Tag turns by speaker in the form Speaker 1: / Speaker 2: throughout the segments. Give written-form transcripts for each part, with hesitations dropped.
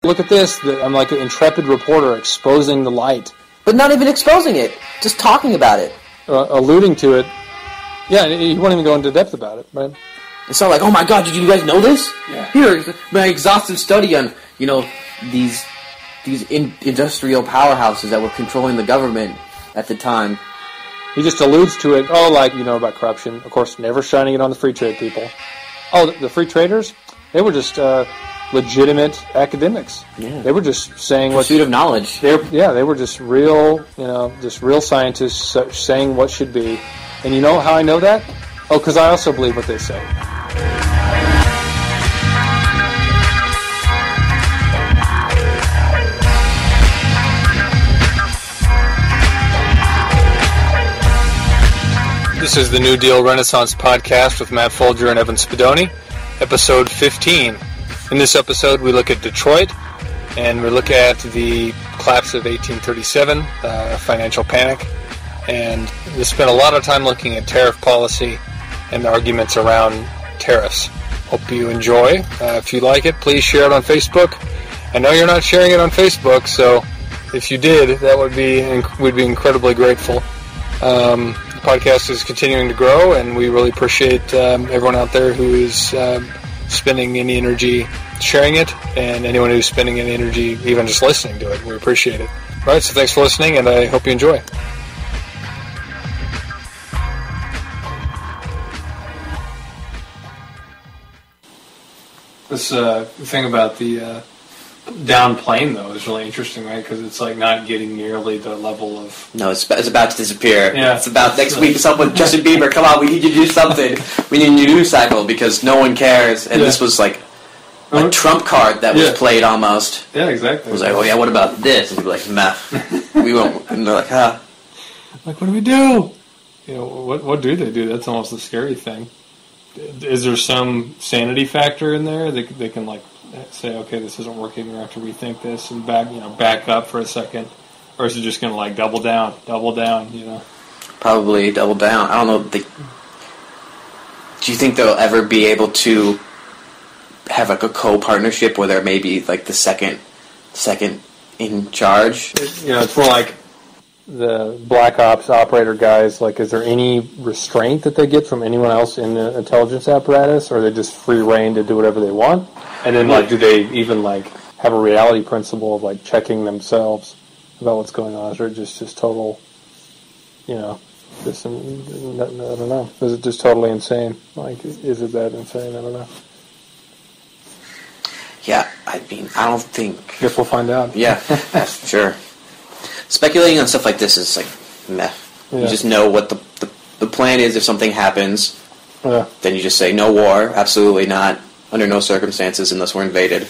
Speaker 1: look at this. I'm like an intrepid reporter exposing the light.
Speaker 2: But not even exposing it, just talking about it.
Speaker 1: Alluding to it. Yeah, he won't even go into depth about it, right?
Speaker 2: It's not like, oh my god, did you guys know this?
Speaker 1: Yeah.
Speaker 2: Here, my exhaustive study on, these industrial powerhouses that were controlling the government at the time.
Speaker 1: He just alludes to it, about corruption. Of course, never shining it on the free trade people. Oh, the free traders? They were just legitimate academics.
Speaker 2: Yeah.
Speaker 1: They were just saying
Speaker 2: pursuit of knowledge.
Speaker 1: They were just real, real scientists saying what should be. And you know how I know that? Oh, because I also believe what they say. This is the New Deal Renaissance podcast with Matt Folger and Evan Spadoni, episode 15. In this episode, we look at Detroit, and we look at the collapse of 1837, financial panic, and we spent a lot of time looking at tariff policy and the arguments around tariffs. Hope you enjoy. If you like it, please share it on Facebook. I know you're not sharing it on Facebook, so if you did, that we'd be incredibly grateful. The podcast is continuing to grow, and we really appreciate everyone out there who is spending any energy sharing it, and anyone who's spending any energy even just listening to it. We appreciate it. All right, so thanks for listening, and I hope you enjoy. This thing about the down plane, though, is really interesting, right? Because it's like not getting nearly the level of...
Speaker 2: No, it's about to disappear.
Speaker 1: Yeah.
Speaker 2: It's about next week. Someone, Justin Bieber, come on, we need you to do something. We need a new news cycle because no one cares. And this was like a trump card that was played almost.
Speaker 1: Yeah, exactly.
Speaker 2: It was like, oh yeah, what about this? And we'd be like, meh. We won't. And they're like, huh.
Speaker 1: Like, what do we do? What do they do? That's almost the scary thing. Is there some sanity factor in there? They can like say, okay, this isn't working. We have to rethink this and back up for a second, or is it just going to like double down?
Speaker 2: Probably double down. I don't know. Do you think they'll ever be able to have like a co-partnership where there may be like the second in charge?
Speaker 1: It's more like the Black Ops operator guys. Like, is there any restraint that they get from anyone else in the intelligence apparatus, or are they just free reign to do whatever they want? And then, do they even have a reality principle of checking themselves about what's going on, or just total, just I don't know. Is it just totally insane? Is it that insane? I don't know.
Speaker 2: Yeah, I mean, I don't think.
Speaker 1: Guess we'll find out.
Speaker 2: Yeah, that's sure. Speculating on stuff like this is meh. Yeah. You just know what the plan is if something happens.
Speaker 1: Yeah.
Speaker 2: Then you just say no war, absolutely not. Under no circumstances unless we're invaded.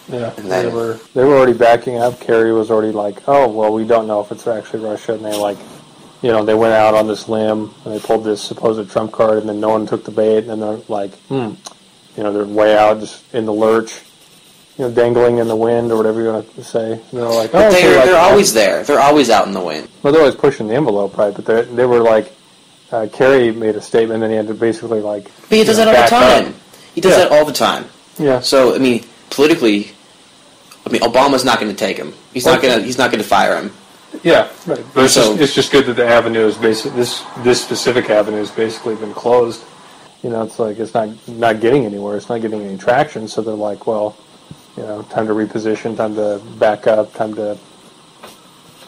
Speaker 1: Yeah, and then, they were already backing up. Kerry was already like, oh, well, we don't know if it's actually Russia. And they they went out on this limb, and they pulled this supposed Trump card, and then no one took the bait, and they're like, they're way out, just in the lurch, dangling in the wind, or whatever you want to say. And they're like, oh,
Speaker 2: they're always there. They're always out in the wind.
Speaker 1: Well, they're always pushing the envelope, right? But they were like, Kerry made a statement, and he had to basically
Speaker 2: But he does that all the time.
Speaker 1: up.
Speaker 2: He does that all the time.
Speaker 1: Yeah.
Speaker 2: So politically, Obama's not going to take him. He's not going to fire him.
Speaker 1: Yeah, right. But it's just good that the avenue is basically this specific avenue has basically been closed. It's like it's not getting anywhere. It's not getting any traction. So they're like, well, time to reposition, time to back up, time to.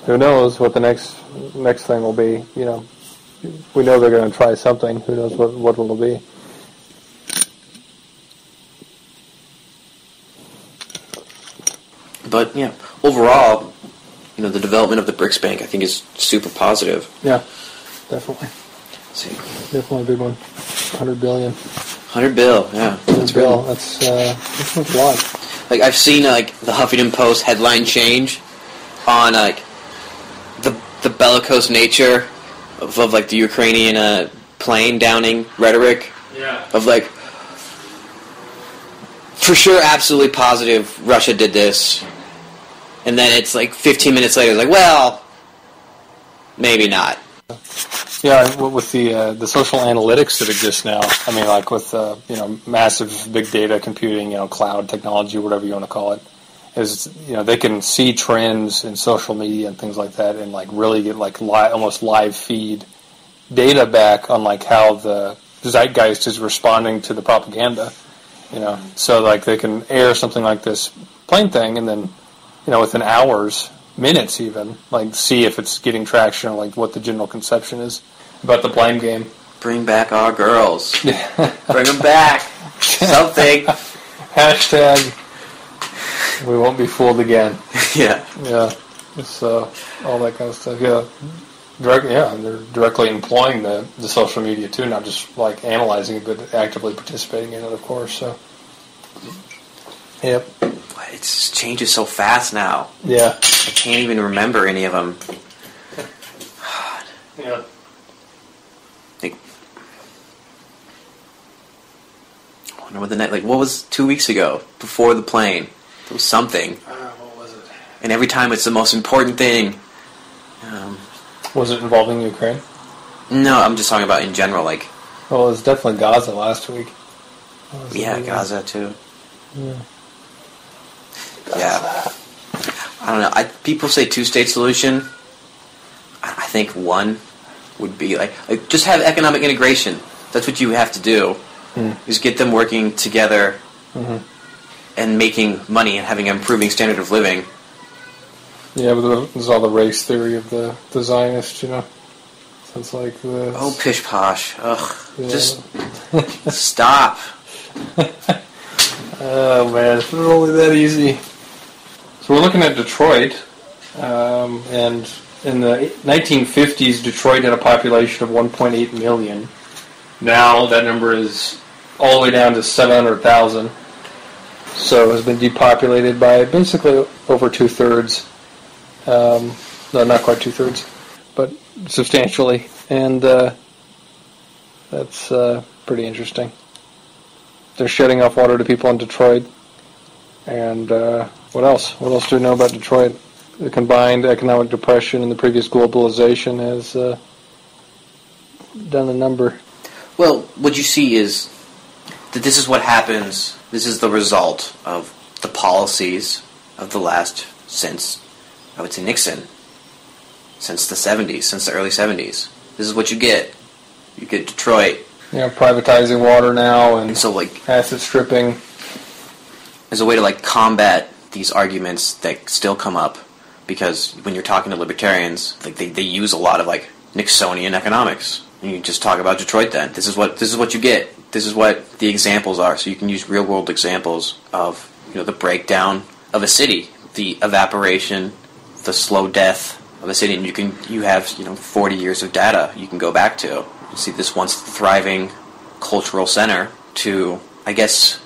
Speaker 1: Who knows what the next thing will be? We know they're going to try something. Who knows what it'll be?
Speaker 2: But overall, the development of the BRICS Bank I think is super positive.
Speaker 1: Yeah, definitely.
Speaker 2: Let's see,
Speaker 1: definitely a big one. $100 billion.
Speaker 2: $100 billion, yeah.
Speaker 1: That's real. That's a lot.
Speaker 2: I've seen the Huffington Post headline change on the bellicose nature of the Ukrainian plane downing rhetoric.
Speaker 1: Yeah.
Speaker 2: Of for sure, absolutely positive Russia did this. And then it's 15 minutes later, it's well, maybe not.
Speaker 1: Yeah, with the social analytics that exist now, I mean, like with massive big data computing, cloud technology, whatever you want to call it, is they can see trends in social media and things like that, and like really get like almost live feed data back on like how the zeitgeist is responding to the propaganda. So like they can air something like this plane thing, and then within hours, minutes even, like see if it's getting traction or like what the general conception is about the blame game.
Speaker 2: Bring back our girls. Bring them back. Something.
Speaker 1: Hashtag we won't be fooled again.
Speaker 2: Yeah.
Speaker 1: Yeah. So all that kind of stuff. Yeah. And they're directly employing the social media too, not just like analyzing it, but actively participating in it, of course. So. Yep.
Speaker 2: It just changes so fast now.
Speaker 1: Yeah.
Speaker 2: I can't even remember any of them.
Speaker 1: Yeah.
Speaker 2: I wonder what the night, what was 2 weeks ago before the plane? There was something.
Speaker 1: What was it?
Speaker 2: And every time it's the most important thing.
Speaker 1: Was it involving Ukraine?
Speaker 2: No, I'm just talking about in general, like.
Speaker 1: Well, it was definitely Gaza last week.
Speaker 2: Yeah, Gaza too.
Speaker 1: Yeah.
Speaker 2: Yeah. I don't know. People say two-state solution. I think one would be like just have economic integration. That's what you have to do. Is get them working together and making money and having an improving standard of living.
Speaker 1: Yeah, but there's all the race theory of the Zionists, So it's like this.
Speaker 2: Oh, pish posh. Ugh.
Speaker 1: Yeah.
Speaker 2: Just stop.
Speaker 1: Oh man, it's not only that easy. So we're looking at Detroit, and in the 1950s, Detroit had a population of 1.8 million. Now that number is all the way down to 700,000. So it has been depopulated by basically over two-thirds. No, not quite two-thirds, but substantially. And that's pretty interesting. They're shutting off water to people in Detroit. And what else? What else do we know about Detroit? The combined economic depression and the previous globalization has done a number.
Speaker 2: Well, what you see is that this is what happens. This is the result of the policies of the last, since, I would say, Nixon, since the 70s, since the early 70s. This is what you get. You get Detroit.
Speaker 1: Yeah, privatizing water now and
Speaker 2: so,
Speaker 1: asset stripping.
Speaker 2: As a way to combat these arguments that still come up, because when you're talking to libertarians, they use a lot of Nixonian economics. And you just talk about Detroit. Then this is what you get. This is what the examples are. So you can use real world examples of the breakdown of a city, the evaporation, the slow death of a city, and you have 40 years of data you can go back to. You see this once thriving cultural center to, I guess,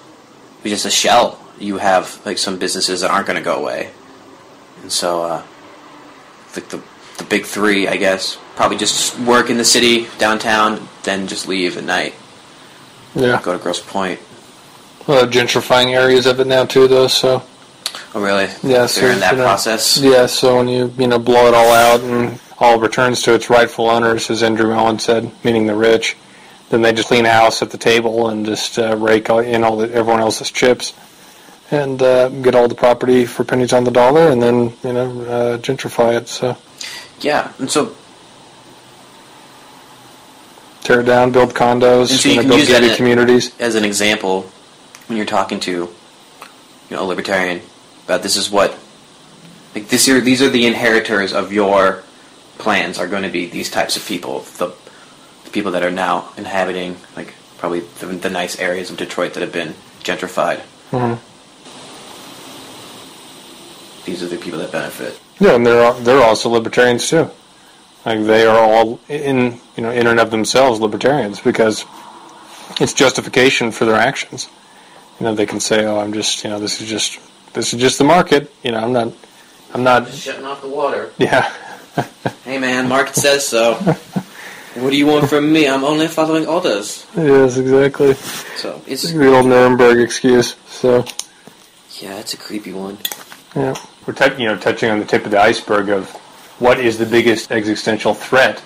Speaker 2: just a shell. You have some businesses that aren't going to go away, and so the big three, I guess, probably just work in the city downtown, then just leave at night.
Speaker 1: Yeah,
Speaker 2: go to Grosse Pointe.
Speaker 1: Well, gentrifying areas of it now too, though. So.
Speaker 2: Oh really?
Speaker 1: Yeah,
Speaker 2: they're in that process.
Speaker 1: Yeah, so when you blow it all out and all returns to its rightful owners, as Andrew Mellon said, meaning the rich, then they just clean house at the table and just rake in everyone else's chips. And get all the property for pennies on the dollar, and then gentrify it. So
Speaker 2: yeah, and so
Speaker 1: tear it down, build condos,
Speaker 2: and so you can
Speaker 1: build
Speaker 2: use
Speaker 1: gated
Speaker 2: that
Speaker 1: communities
Speaker 2: as an example when you're talking to a libertarian about this is what these are the inheritors of your plans are going to be these types of people, the people that are now inhabiting probably the nice areas of Detroit that have been gentrified.
Speaker 1: Mm-hmm.
Speaker 2: These are the people that benefit.
Speaker 1: Yeah, and they're also libertarians too. They are all in and of themselves libertarians because it's justification for their actions. They can say, "Oh, I'm just this is just the market." I'm not
Speaker 2: just shutting off the water.
Speaker 1: Yeah.
Speaker 2: Hey man, market says so. What do you want from me? I'm only following orders.
Speaker 1: Yes, exactly.
Speaker 2: So it's
Speaker 1: the old Nuremberg excuse. So.
Speaker 2: Yeah, it's a creepy one.
Speaker 1: Yeah. We're touching on the tip of the iceberg of what is the biggest existential threat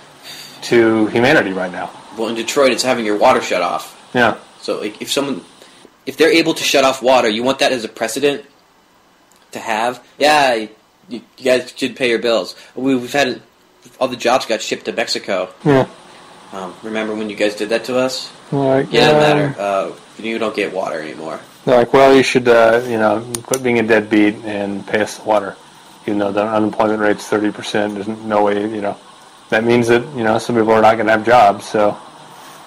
Speaker 1: to humanity right now.
Speaker 2: Well, in Detroit, it's having your water shut off.
Speaker 1: Yeah.
Speaker 2: So like, if they're able to shut off water, you want that as a precedent to have? Yeah, you guys should pay your bills. We've had all the jobs got shipped to Mexico.
Speaker 1: Yeah.
Speaker 2: Remember when you guys did that to us?
Speaker 1: Like,
Speaker 2: yeah, it doesn't matter. You don't get water anymore.
Speaker 1: They're like, well, you should, quit being a deadbeat and pay us the water. Even though the unemployment rate's 30%, there's no way, that means that, some people are not going to have jobs. So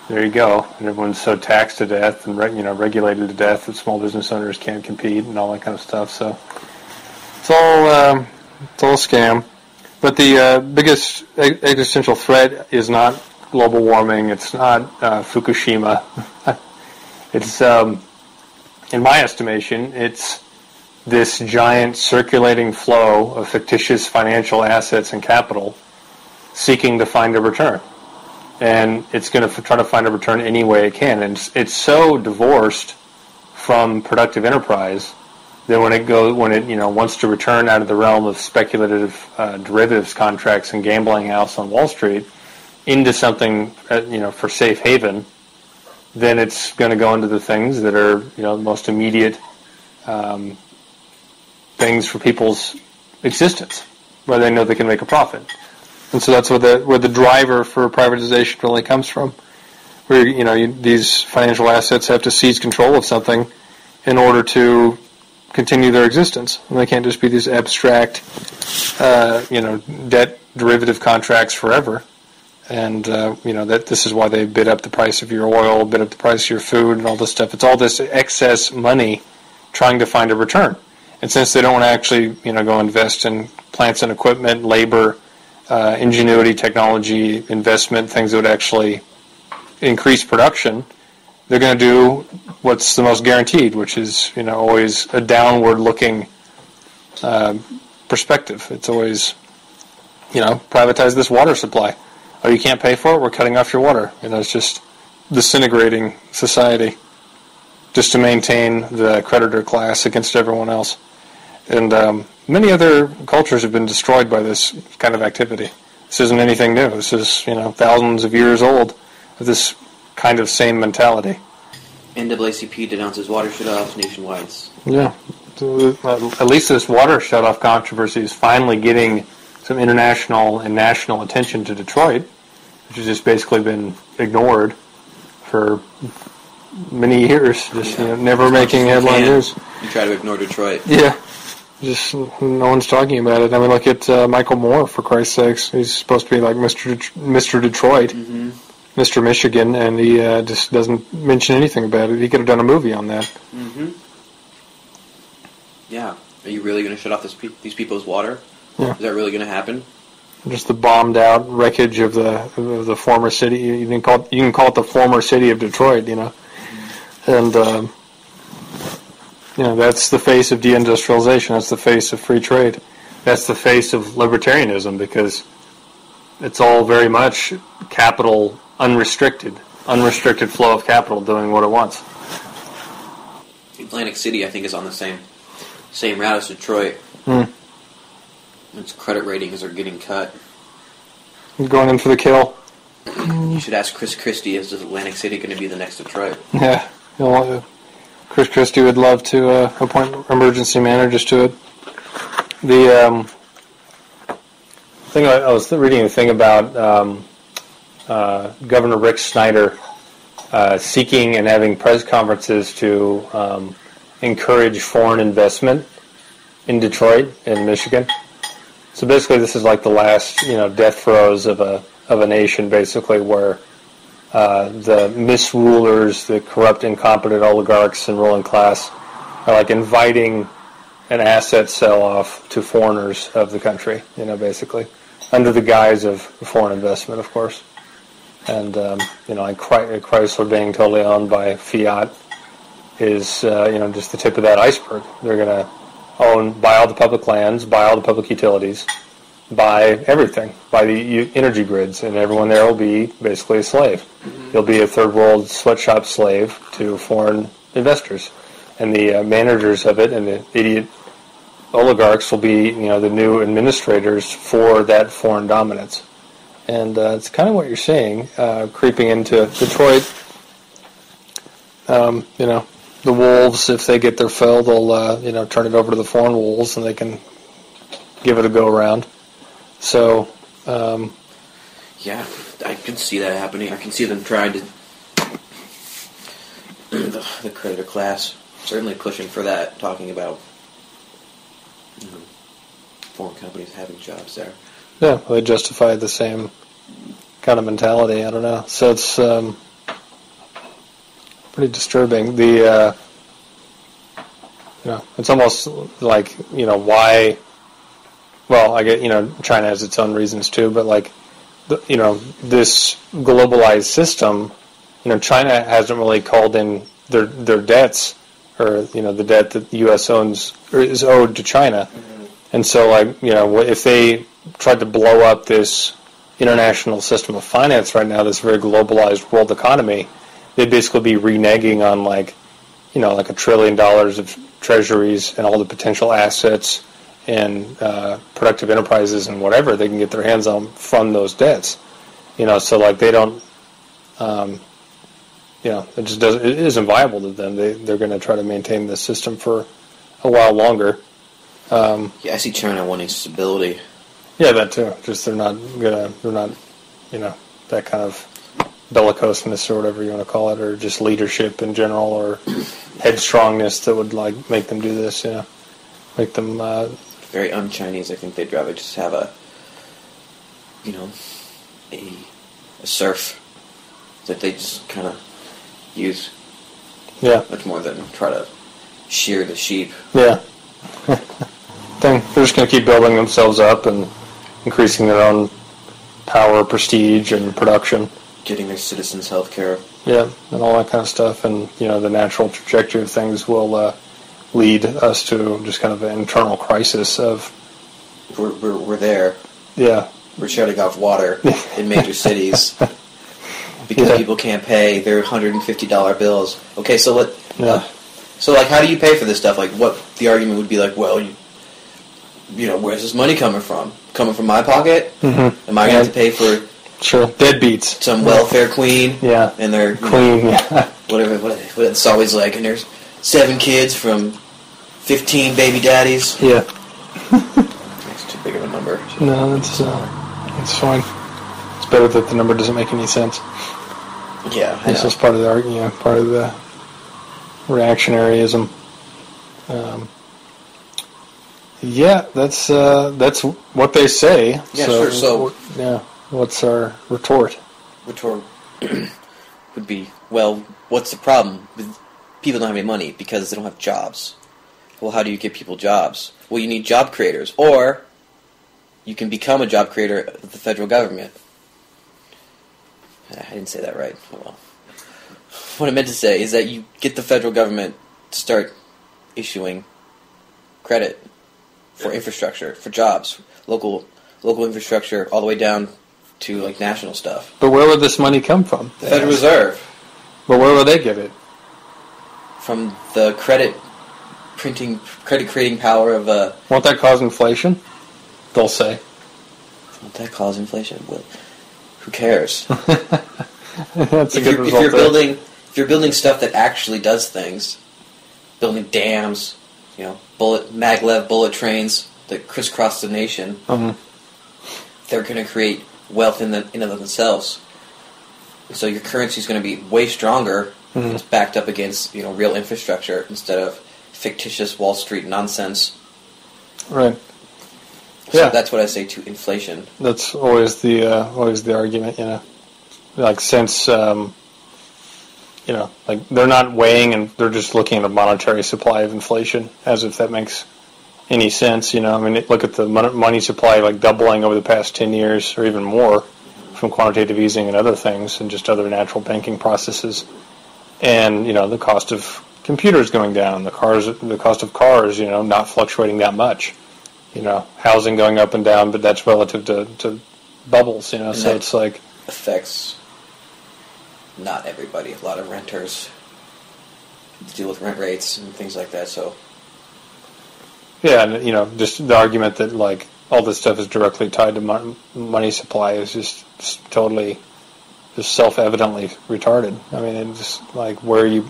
Speaker 1: there you go. And everyone's so taxed to death and, regulated to death that small business owners can't compete and all that kind of stuff. So it's all a scam. But the biggest existential threat is not global warming. It's not Fukushima. It's, in my estimation, it's this giant circulating flow of fictitious financial assets and capital seeking to find a return. And it's going to try to find a return any way it can. And it's so divorced from productive enterprise that when it wants to return out of the realm of speculative derivatives contracts and gambling house on Wall Street into something for safe haven, then it's going to go into the things that are the most immediate things for people's existence, where they know they can make a profit. And so that's where the driver for privatization really comes from, where these financial assets have to seize control of something in order to continue their existence, and they can't just be these abstract debt derivative contracts forever. And that this is why they bid up the price of your oil, bid up the price of your food, and all this stuff. It's all this excess money trying to find a return. And since they don't want to actually go invest in plants and equipment, labor, ingenuity, technology, investment, things that would actually increase production, they're going to do what's the most guaranteed, which is always a downward-looking perspective. It's always privatize this water supply. Oh, you can't pay for it? We're cutting off your water. It's just disintegrating society just to maintain the creditor class against everyone else. And many other cultures have been destroyed by this kind of activity. This isn't anything new. This is, thousands of years old of this kind of same mentality.
Speaker 2: NAACP denounces water shutoffs nationwide.
Speaker 1: Yeah. At least this water shutoff controversy is finally getting some international and national attention to Detroit, which has just basically been ignored for many years, never making headline news.
Speaker 2: You try to ignore Detroit.
Speaker 1: Yeah, just no one's talking about it. I mean, look at Michael Moore, for Christ's sakes. He's supposed to be like Mr. Detroit, Mr. Michigan, and he just doesn't mention anything about it. He could have done a movie on that.
Speaker 2: Yeah. Are you really going to shut off these people's water?
Speaker 1: Yeah.
Speaker 2: Is that really going to happen?
Speaker 1: Just the bombed out wreckage of the former city. You can call it the former city of Detroit. And that's the face of deindustrialization. That's the face of free trade. That's the face of libertarianism, because it's all very much capital unrestricted flow of capital doing what it wants.
Speaker 2: Atlantic City, I think, is on the same route as Detroit. Its credit ratings are getting cut.
Speaker 1: Going in for the kill.
Speaker 2: You should ask Chris Christie, is Atlantic City going to be the next Detroit?
Speaker 1: Yeah. Chris Christie would love to appoint emergency managers to it. The thing I was reading a thing about Governor Rick Snyder seeking and having press conferences to encourage foreign investment in Detroit and Michigan. So basically, this is like the last, death throes of a nation, basically, where the misrulers, the corrupt, incompetent oligarchs and ruling class are like inviting an asset sell-off to foreigners of the country, basically, under the guise of foreign investment, of course. And, like Chrysler being totally owned by Fiat is, just the tip of that iceberg. They're going to buy all the public lands, buy all the public utilities, buy everything, buy the energy grids, and everyone there will be basically a slave. You'll be a third world sweatshop slave to foreign investors. And the managers of it and the idiot oligarchs will be, the new administrators for that foreign dominance. And it's kind of what you're saying, creeping into Detroit. The Wolves, if they get their fill, they'll turn it over to the foreign Wolves, and they can give it a go around. So,
Speaker 2: yeah, I can see that happening. I can see them trying to the creditor class certainly pushing for that, talking about foreign companies having jobs there.
Speaker 1: Yeah, they justify the same kind of mentality. I don't know. So it's pretty disturbing. It's almost like, why. Well, I get, China has its own reasons too, but this globalized system, China hasn't really called in their debts, or the debt that the U.S. owns or is owed to China, and so if they tried to blow up this international system of finance right now, this very globalized world economy, they'd basically be reneging on $1 trillion of treasuries and all the potential assets and productive enterprises and whatever they can get their hands on from those debts. So they don't, it just doesn't. It isn't viable to them. They're going to try to maintain this system for a while longer.
Speaker 2: Yeah, I see China wanting stability.
Speaker 1: Yeah, that too. Just they're not, that kind of bellicoseness or whatever you want to call it, or just leadership in general, or headstrongness that would make them do this. Make them
Speaker 2: very un-Chinese. I think they'd rather just have a serf that they just kind of use.
Speaker 1: Yeah.
Speaker 2: Much more than try to shear the sheep.
Speaker 1: Yeah. They're just going to keep building themselves up and increasing their own power, prestige, and production.
Speaker 2: Getting their citizens health care.
Speaker 1: Yeah, and all that kind of stuff. And, the natural trajectory of things will lead us to just kind of an internal crisis of...
Speaker 2: We're there.
Speaker 1: Yeah.
Speaker 2: We're shutting off water in major cities because people can't pay their $150 bills. Okay, so what... how do you pay for this stuff? What the argument would be well, where's this money coming from? Coming from my pocket? Mm-hmm. Am I going to have to pay for...
Speaker 1: Sure, deadbeats.
Speaker 2: Some welfare queen?
Speaker 1: Yeah.
Speaker 2: And their...
Speaker 1: Queen,
Speaker 2: Whatever it's always like, and there's 7 kids from 15 baby daddies.
Speaker 1: Yeah.
Speaker 2: That's too big of a number.
Speaker 1: No, that's fine. It's better that the number doesn't make any sense.
Speaker 2: Yeah,
Speaker 1: it's just part of the argument, part of the reactionaryism. That's what they say.
Speaker 2: Yeah, sure. So,
Speaker 1: what's our retort?
Speaker 2: Retort would be, well, what's the problem? People don't have any money because they don't have jobs. Well, how do you get people jobs? Well, you need job creators, or you can become a job creator with the federal government. I didn't say that right. Oh, well. What I meant to say is that you get the federal government to start issuing credit for infrastructure, for jobs, local infrastructure, all the way down to national stuff.
Speaker 1: But where would this money come from?
Speaker 2: The Federal Reserve.
Speaker 1: But where would they get it?
Speaker 2: From the credit creating power of
Speaker 1: Won't that cause inflation? They'll say.
Speaker 2: Won't that cause inflation? Well, who cares?
Speaker 1: That's a good result.
Speaker 2: If you're building stuff that actually does things, building dams, maglev bullet trains that crisscross the nation, they're going to create wealth in and of themselves. So your currency is going to be way stronger. It's backed up against real infrastructure instead of fictitious Wall Street nonsense.
Speaker 1: Right.
Speaker 2: So that's what I say to inflation.
Speaker 1: That's always the argument. Since they're not weighing and they're just looking at a monetary supply of inflation, as if that makes any sense. Look at the money supply doubling over the past 10 years or even more from quantitative easing and other things and just other natural banking processes. And, the cost of computers going down, the cost of cars, not fluctuating that much. Housing going up and down, but that's relative to bubbles, so it's
Speaker 2: affects not everybody. A lot of renters deal with rent rates and things like that, so...
Speaker 1: Yeah, and, just the argument that, all this stuff is directly tied to money supply is just totally, just self-evidently retarded. I mean, it's just like where are you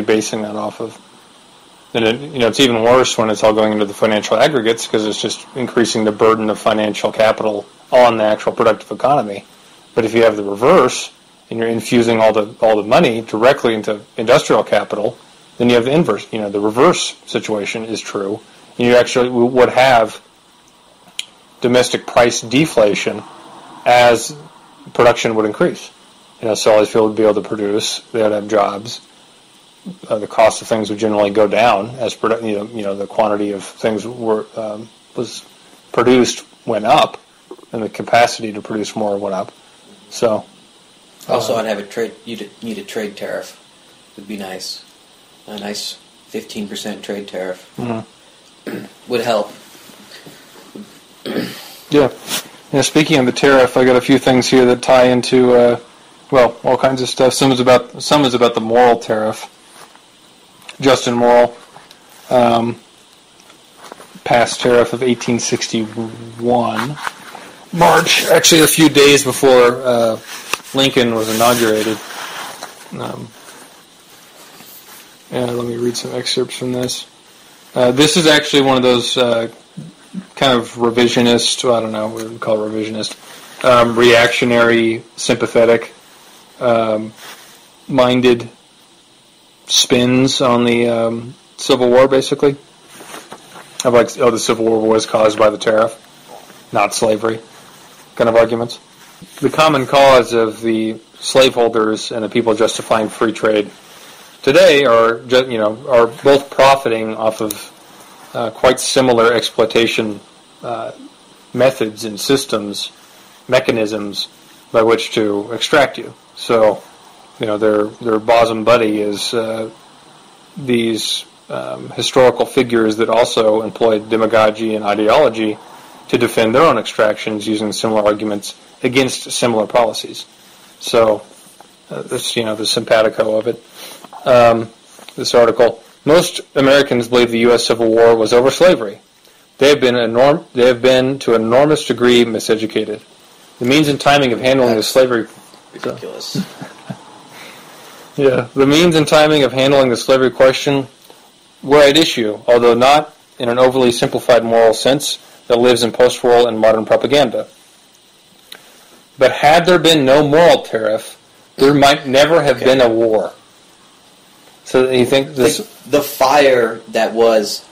Speaker 1: basing that off of? And it's even worse when it's all going into the financial aggregates because it's just increasing the burden of financial capital on the actual productive economy. But if you have the reverse and you're infusing all the money directly into industrial capital, then you have the inverse. The reverse situation is true, and you actually would have domestic price deflation as production would increase. So all these people would be able to produce. They would have jobs. The cost of things would generally go down as the quantity of things was produced went up, and the capacity to produce more went up. So,
Speaker 2: also, I'd have a trade. You'd need a trade tariff. Would be nice. A nice 15% trade tariff would help.
Speaker 1: Yeah. Speaking of the tariff, I got a few things here that tie into all kinds of stuff. Some is about the Morrill tariff. Justin Morrill passed tariff of 1861 March, actually a few days before Lincoln was inaugurated. Let me read some excerpts from this. This is actually one of those kind of revisionist, I don't know what we would call it, revisionist, reactionary, sympathetic, minded spins on the Civil War, basically. Of the Civil War was caused by the tariff, not slavery, kind of arguments. The common cause of the slaveholders and the people justifying free trade today are both profiting off of quite similar exploitation methods and systems, mechanisms by which to extract you. So, their bosom buddy is these historical figures that also employed demagogy and ideology to defend their own extractions using similar arguments against similar policies. So, that's the simpatico of it. This article: most Americans believe the U.S. Civil War was over slavery. They have been to an enormous degree miseducated. The means and timing of handling the slavery
Speaker 2: ridiculous.
Speaker 1: The means and timing of handling the slavery question were at issue, although not in an overly simplified moral sense that lives in post-war and modern propaganda. But had there been no Morrill tariff, there might never have been a war. So you think this...
Speaker 2: The fire that was,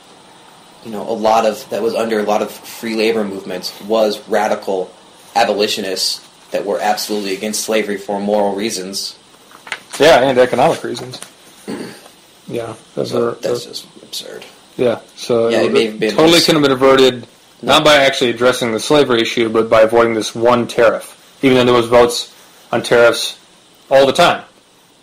Speaker 2: that was under a lot of free labor movements was radical abolitionists that were absolutely against slavery for moral reasons.
Speaker 1: Yeah, and economic reasons. Yeah.
Speaker 2: That's just absurd.
Speaker 1: Yeah, so
Speaker 2: it may have been
Speaker 1: totally could have been averted, not by actually addressing the slavery issue, but by avoiding this one tariff. Even though there was votes on tariffs all the time.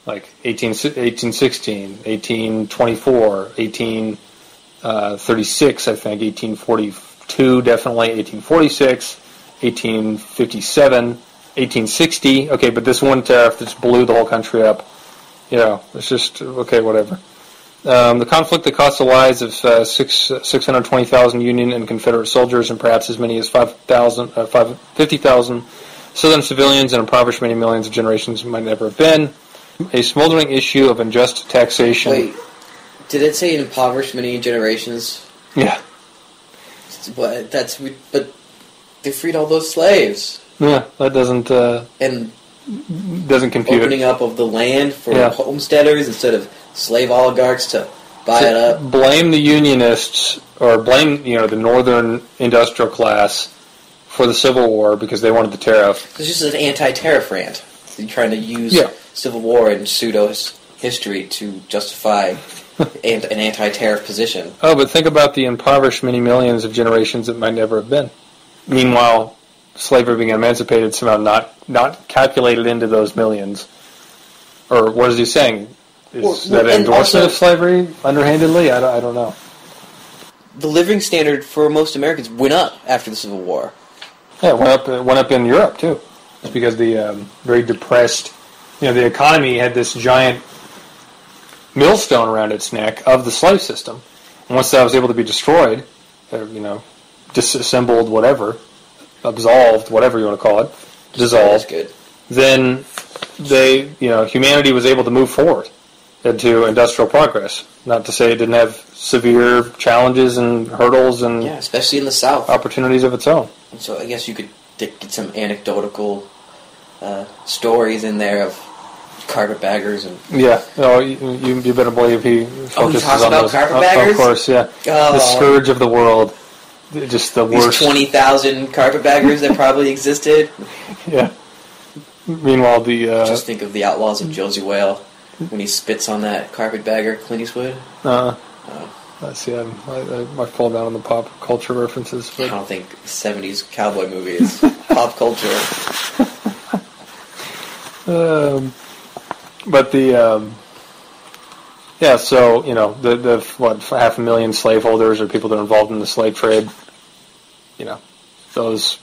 Speaker 1: Like 1816, 1824, 1836, I think, 1842 definitely, 1846, 1857, 1860. Okay, but this one tariff just blew the whole country up. It's just, okay, whatever. The conflict that cost the lives of 620,000 Union and Confederate soldiers and perhaps as many as 50,000 Southern civilians and impoverished many millions of generations might never have been. A smoldering issue of unjust taxation.
Speaker 2: Wait, did it say impoverished many generations?
Speaker 1: Yeah.
Speaker 2: But they freed all those slaves.
Speaker 1: Yeah, that doesn't compute.
Speaker 2: Opening up of the land for homesteaders instead of slave oligarchs to buy it up.
Speaker 1: Blame the Unionists or blame the Northern industrial class for the Civil War because they wanted the tariff.
Speaker 2: It's just an anti-tariff rant. You're trying to use Civil War and pseudo-history to justify an anti-tariff position.
Speaker 1: Oh, but think about the impoverished many millions of generations that might never have been. Meanwhile, slavery being emancipated somehow not calculated into those millions. Or what is he saying? Is that an endorsement of slavery underhandedly? I don't know.
Speaker 2: The living standard for most Americans went up after the Civil War.
Speaker 1: Yeah, it went up in Europe too. It's because the very depressed, the economy had this giant millstone around its neck of the slave system. And once that was able to be destroyed, disassembled, whatever, absolved, whatever you want to call it, dissolved,
Speaker 2: good.
Speaker 1: then humanity was able to move forward into industrial progress. Not to say it didn't have severe challenges and hurdles and
Speaker 2: especially in the South,
Speaker 1: opportunities of its own.
Speaker 2: And so I guess you could get some anecdotal stories in there of carpetbaggers and
Speaker 1: you better believe he focuses
Speaker 2: talks
Speaker 1: on
Speaker 2: about
Speaker 1: those.
Speaker 2: carpetbaggers?
Speaker 1: Of course, yeah. The scourge of the world. Just the worst.
Speaker 2: These 20,000 carpetbaggers that probably existed.
Speaker 1: Yeah. Meanwhile,
Speaker 2: just think of the Outlaws of Josie Whale when he spits on that carpetbagger, Clint Eastwood.
Speaker 1: See, I fall down on the pop culture references.
Speaker 2: But I don't think 70s cowboy movie is pop culture.
Speaker 1: But so the 500,000 slaveholders or people that are involved in the slave trade, those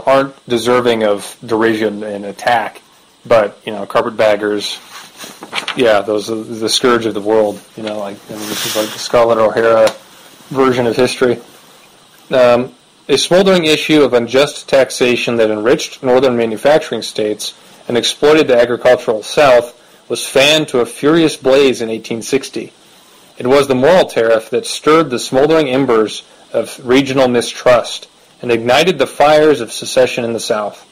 Speaker 1: aren't deserving of derision and attack, but carpetbaggers, those are the scourge of the world. This is like the Scarlett O'Hara version of history. A smoldering issue of unjust taxation that enriched northern manufacturing states and exploited the agricultural South was fanned to a furious blaze in 1860. It was the moral tariff that stirred the smoldering embers of regional mistrust and ignited the fires of secession in the South.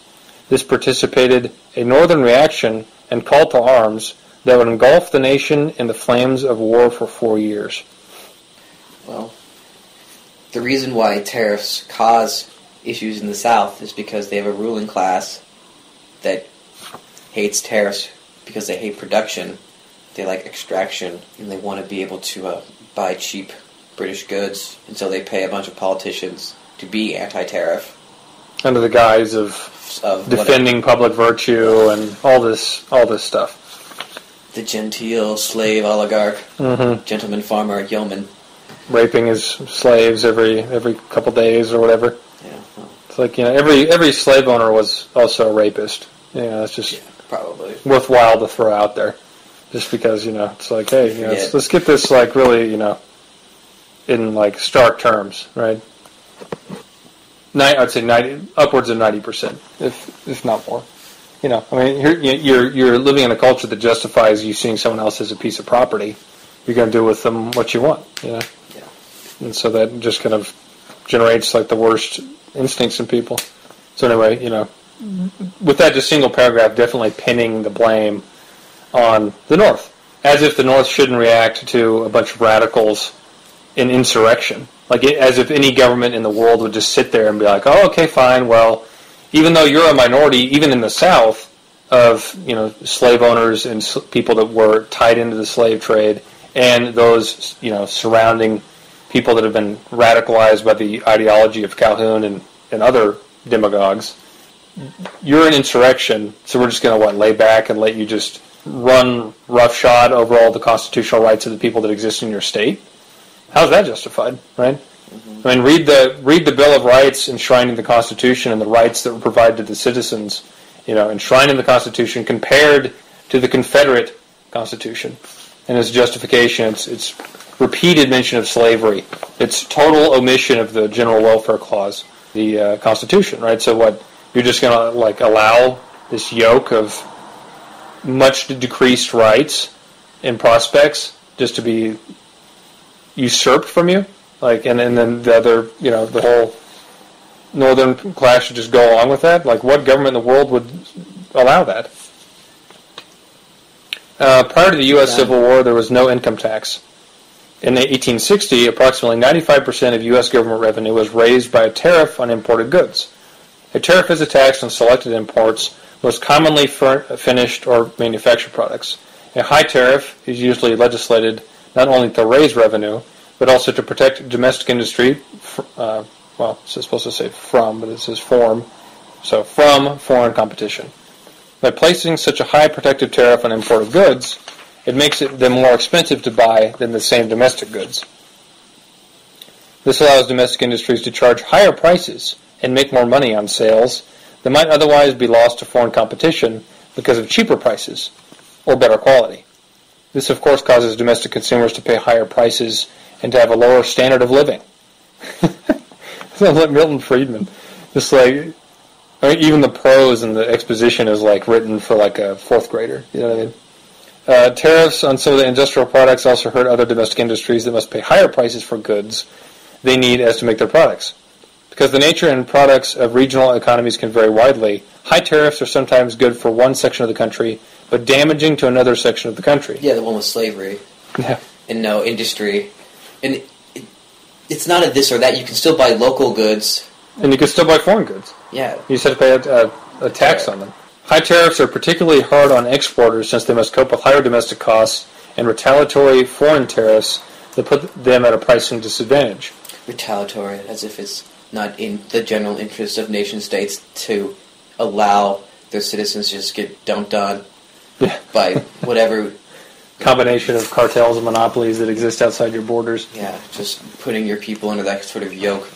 Speaker 1: This precipitated a northern reaction and call to arms that would engulf the nation in the flames of war for 4 years.
Speaker 2: Well, the reason why tariffs cause issues in the South is because they have a ruling class that hates tariffs because they hate production. They like extraction, and they want to be able to buy cheap British goods, and so they pay a bunch of politicians to be anti-tariff. Under
Speaker 1: the guise of defending public virtue and all this stuff.
Speaker 2: The genteel slave oligarch, gentleman farmer, yeoman.
Speaker 1: Raping his slaves every couple days or whatever.
Speaker 2: Yeah. Well.
Speaker 1: It's like, every slave owner was also a rapist. It's just
Speaker 2: probably
Speaker 1: worthwhile to throw out there. Just because, it's like, hey, let's get this, like, really, in, like, stark terms, right? I'd say upwards of 90%, if not more. You're living in a culture that justifies you seeing someone else as a piece of property. You're going to do with them what you want, Yeah. And so that just kind of generates, like, the worst instincts in people. So anyway, with that just single paragraph definitely pinning the blame on the North, as if the North shouldn't react to a bunch of radicals in insurrection. Like, as if any government in the world would just sit there and be like, oh, okay, fine, well, even though you're a minority, even in the South, of, slave owners and people that were tied into the slave trade, and those, surrounding people that have been radicalized by the ideology of Calhoun and other demagogues, you're an insurrection, so we're just going to, lay back and let you just run roughshod over all the constitutional rights of the people that exist in your state? How's that justified, right? Mm-hmm. I mean, read the Bill of Rights enshrined in the Constitution and the rights that were provided to the citizens, enshrined in the Constitution compared to the Confederate Constitution. And its justification, its repeated mention of slavery, its total omission of the General Welfare Clause, the Constitution, right? So what, you're just going to, allow this yoke of much decreased rights and prospects just to be usurped from you? And then the other, the whole northern class should just go along with that? Like, what government in the world would allow that? Prior to the U.S. Civil War, there was no income tax. In 1860, approximately 95% of U.S. government revenue was raised by a tariff on imported goods. A tariff is a tax on selected imports, most commonly finished or manufactured products. A high tariff is usually legislated not only to raise revenue, but also to protect domestic industry, it's supposed to say from, but it says form, so from foreign competition. By placing such a high protective tariff on imported goods, it makes them more expensive to buy than the same domestic goods. This allows domestic industries to charge higher prices and make more money on sales that might otherwise be lost to foreign competition because of cheaper prices or better quality. This, of course, causes domestic consumers to pay higher prices and to have a lower standard of living. Sounds like Milton Friedman. Just like, I mean, even the prose and the exposition is like written for like a fourth grader. You know what I mean? Tariffs on some of the industrial products also hurt other domestic industries that must pay higher prices for goods they need as to make their products. Because the nature and products of regional economies can vary widely, high tariffs are sometimes good for one section of the country, but damaging to another section of the country.
Speaker 2: Yeah, the one with slavery.
Speaker 1: Yeah.
Speaker 2: And no industry. And it's not a this or that. You can still buy local goods.
Speaker 1: And you can still buy foreign goods.
Speaker 2: Yeah.
Speaker 1: You just have to pay a tax on them. High tariffs are particularly hard on exporters since they must cope with higher domestic costs and retaliatory foreign tariffs that put them at a pricing disadvantage.
Speaker 2: Retaliatory, as if it's not in the general interest of nation-states to allow their citizens to just get dumped on by whatever
Speaker 1: combination of cartels and monopolies that exist outside your borders.
Speaker 2: Yeah, just putting your people under that sort of yoke.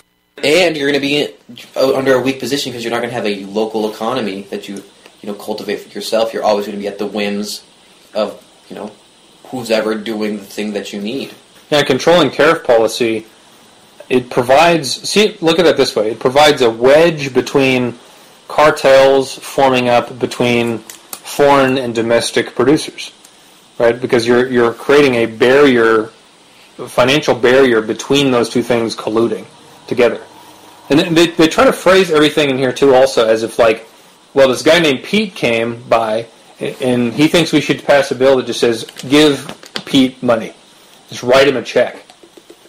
Speaker 2: And you're going to be under a weak position because you're not going to have a local economy that you cultivate for yourself. You're always going to be at the whims of, who's ever doing the thing that you need.
Speaker 1: Yeah, controlling tariff policy, it provides, look at it this way, it provides a wedge between cartels forming up between foreign and domestic producers, right? Because you're creating a barrier, a financial barrier between those two things colluding together. And they try to phrase everything in here too also as if like, well, this guy named Pete came by and he thinks we should pass a bill that just says, give Pete money. Just write him a check.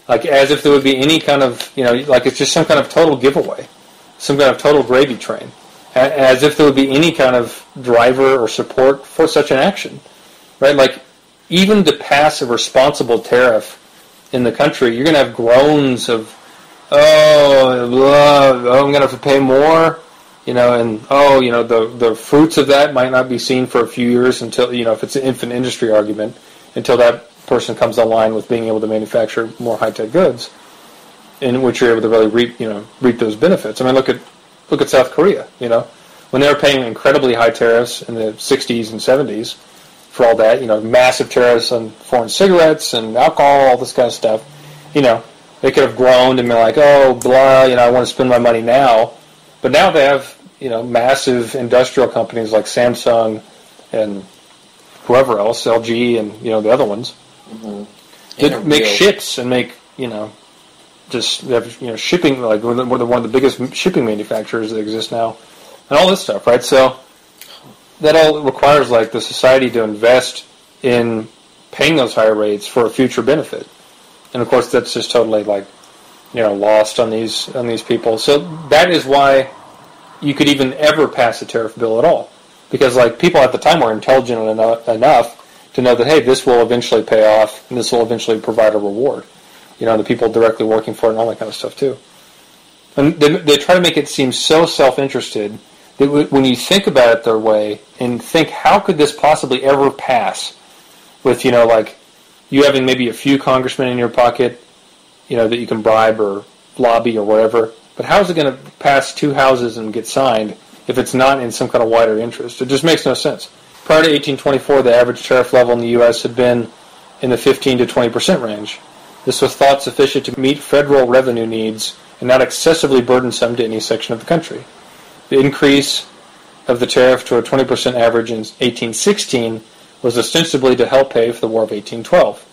Speaker 1: Like as if there would be any kind of, like it's just some kind of total giveaway. Some kind of total gravy train. As if there would be any kind of driver or support for such an action. Right? Like even to pass a responsible tariff in the country, you're going to have groans of, I'm going to have to pay more. The fruits of that might not be seen for a few years until, if it's an infant industry argument, until that person comes online with being able to manufacture more high-tech goods, in which you're able to really reap those benefits. I mean, look at South Korea. When they were paying incredibly high tariffs in the 60s and 70s for all that, massive tariffs on foreign cigarettes and alcohol, all this kind of stuff. They could have groaned and been like, oh, blah, I want to spend my money now. But now they have, massive industrial companies like Samsung and whoever else, LG and, the other ones, that make ships and make, shipping, like one of the biggest shipping manufacturers that exist now, and all this stuff, right? So that all requires, like, the society to invest in paying those higher rates for a future benefit. And, of course, that's just totally, like, lost on these people. So that is why you could even ever pass a tariff bill at all. Because, like, people at the time were intelligent enough to know that, hey, this will eventually pay off, and this will eventually provide a reward. The people directly working for it and all that kind of stuff, too. And they try to make it seem so self-interested that when you think about it their way and think, how could this possibly ever pass with, like, you having maybe a few congressmen in your pocket, that you can bribe or lobby or whatever, but how is it going to pass two houses and get signed if it's not in some kind of wider interest? It just makes no sense. Prior to 1824, the average tariff level in the U.S. had been in the 15 to 20% range. This was thought sufficient to meet federal revenue needs and not excessively burdensome to any section of the country. The increase of the tariff to a 20% average in 1816 was ostensibly to help pay for the War of 1812.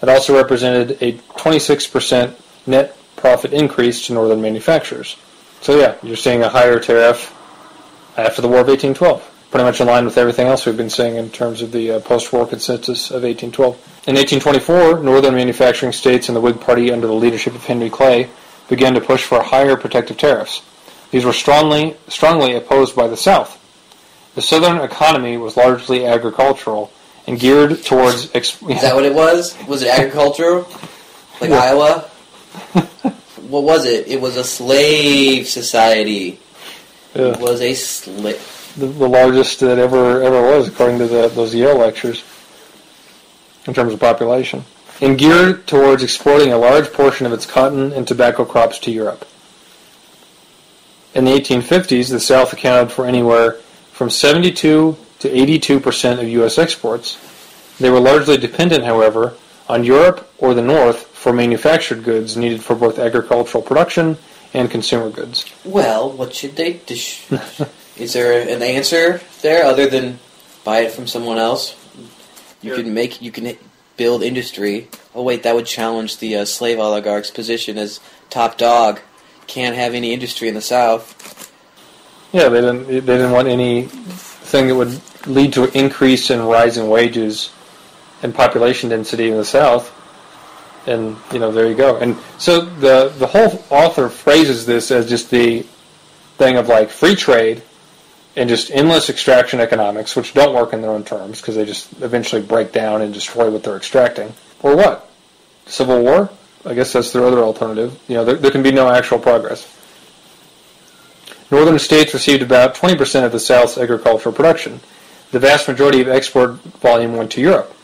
Speaker 1: It also represented a 26% net profit increase to northern manufacturers. So yeah, you're seeing a higher tariff after the War of 1812. Pretty much in line with everything else we've been saying in terms of the post-war consensus of 1812. In 1824, northern manufacturing states and the Whig Party under the leadership of Henry Clay began to push for higher protective tariffs. These were strongly opposed by the South. The southern economy was largely agricultural and geared towards...
Speaker 2: Is that what it was? Was it agricultural? Like yeah. Iowa? What was it? It was a slave society. Yeah. It was a slave...
Speaker 1: The largest that ever was, according to those Yale lectures, in terms of population. And geared towards exporting a large portion of its cotton and tobacco crops to Europe. In the 1850s, the South accounted for anywhere from 72 to 82% of U.S. exports. They were largely dependent, however, on Europe or the North for manufactured goods needed for both agricultural production and consumer goods.
Speaker 2: Well, what should they... Is there an answer there other than buy it from someone else? You can build industry. Oh wait, that would challenge the slave oligarch's position as top dog. Can't have any industry in the South.
Speaker 1: Yeah, they didn't want anything that would lead to an increase in rising wages and population density in the South. And, there you go. And so the whole author phrases this as just the thing of like free trade and just endless extraction economics, which don't work in their own terms because they just eventually break down and destroy what they're extracting. Or what? Civil war? I guess that's their other alternative. There can be no actual progress. Northern states received about 20% of the South's agricultural production. The vast majority of export volume went to Europe.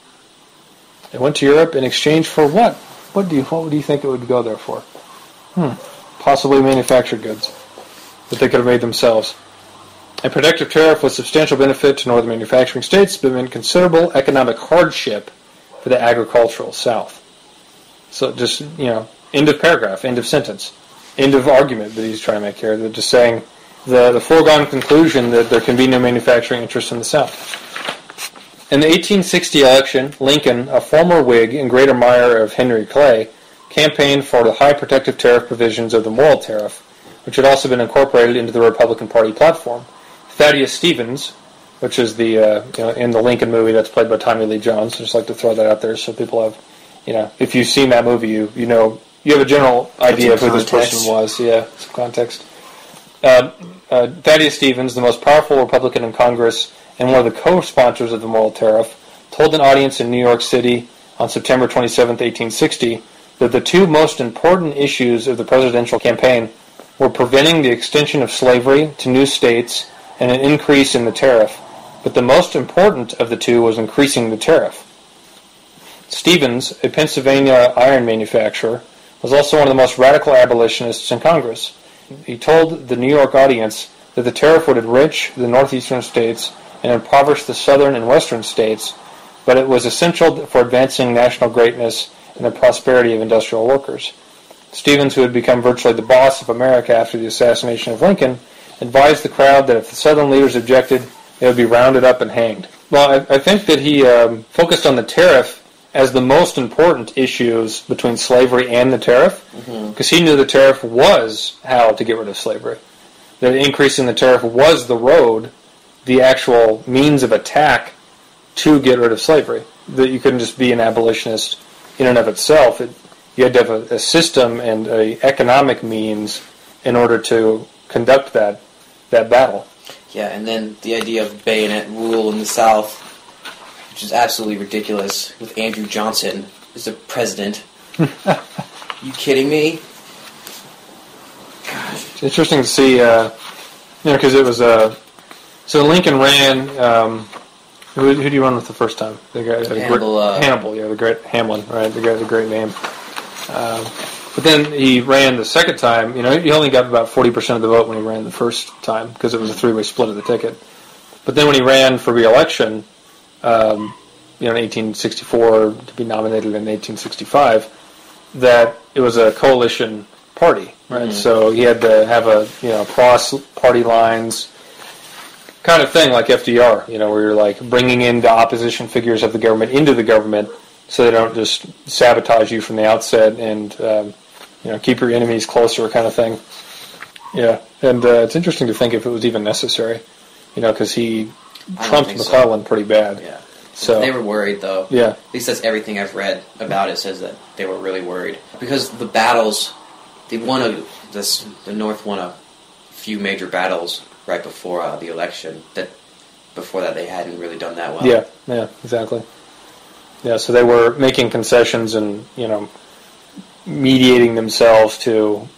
Speaker 1: It went to Europe in exchange for what? What do you think it would go there for? Possibly manufactured goods that they could have made themselves. A protective tariff was substantial benefit to northern manufacturing states, but meant considerable economic hardship for the agricultural South. So just, end of paragraph, end of sentence, end of argument that he's trying to make here. They're just saying the foregone conclusion that there can be no manufacturing interest in the South. In the 1860 election, Lincoln, a former Whig and great admirer of Henry Clay, campaigned for the high protective tariff provisions of the Morrill Tariff, which had also been incorporated into the Republican Party platform. Thaddeus Stevens, which is the in the Lincoln movie that's played by Tommy Lee Jones, I just like to throw that out there so people have, if you've seen that movie, you have a general idea of who this person was. Yeah, some context. Thaddeus Stevens, the most powerful Republican in Congress and one of the co-sponsors of the Morrill Tariff, told an audience in New York City on September 27, 1860, that the two most important issues of the presidential campaign were preventing the extension of slavery to new states and an increase in the tariff, but the most important of the two was increasing the tariff. Stevens, a Pennsylvania iron manufacturer, was also one of the most radical abolitionists in Congress. He told the New York audience that the tariff would enrich the northeastern states and impoverish the southern and western states, but it was essential for advancing national greatness and the prosperity of industrial workers. Stevens, who had become virtually the boss of America after the assassination of Lincoln, advised the crowd that if the southern leaders objected, they would be rounded up and hanged. Well, I think that he focused on the tariff as the most important issues between slavery and the tariff, because he knew the tariff was how to get rid of slavery. The increase in the tariff was the road, the actual means of attack to get rid of slavery. That you couldn't just be an abolitionist in and of itself. You had to have a system and an economic means in order to conduct that battle.
Speaker 2: Yeah, and then the idea of bayonet rule in the South, which is absolutely ridiculous, with Andrew Johnson as the president. You kidding me? Gosh.
Speaker 1: It's interesting to see, because it was so Lincoln ran. Who do you run with the first time? The guy, Hannibal, yeah, the great Hamlin, right? The guy, the great name. But then he ran the second time. He only got about 40% of the vote when he ran the first time because it was a three-way split of the ticket. But then when he ran for re-election, in 1864 to be nominated in 1865, that it was a coalition party, right? Mm-hmm. So he had to have a cross party lines kind of thing like FDR, where you're like bringing in the opposition figures of the government into the government so they don't just sabotage you from the outset and keep your enemies closer kind of thing. Yeah, and it's interesting to think if it was even necessary, because he trumped McClellan pretty bad.
Speaker 2: Yeah.
Speaker 1: So
Speaker 2: they were worried, though.
Speaker 1: Yeah.
Speaker 2: At least that's everything I've read about it says that they were really worried because the battles, the North won a few major battles right before the election. Before that, they hadn't really done that well.
Speaker 1: Yeah, exactly. Yeah, so they were making concessions and mediating themselves to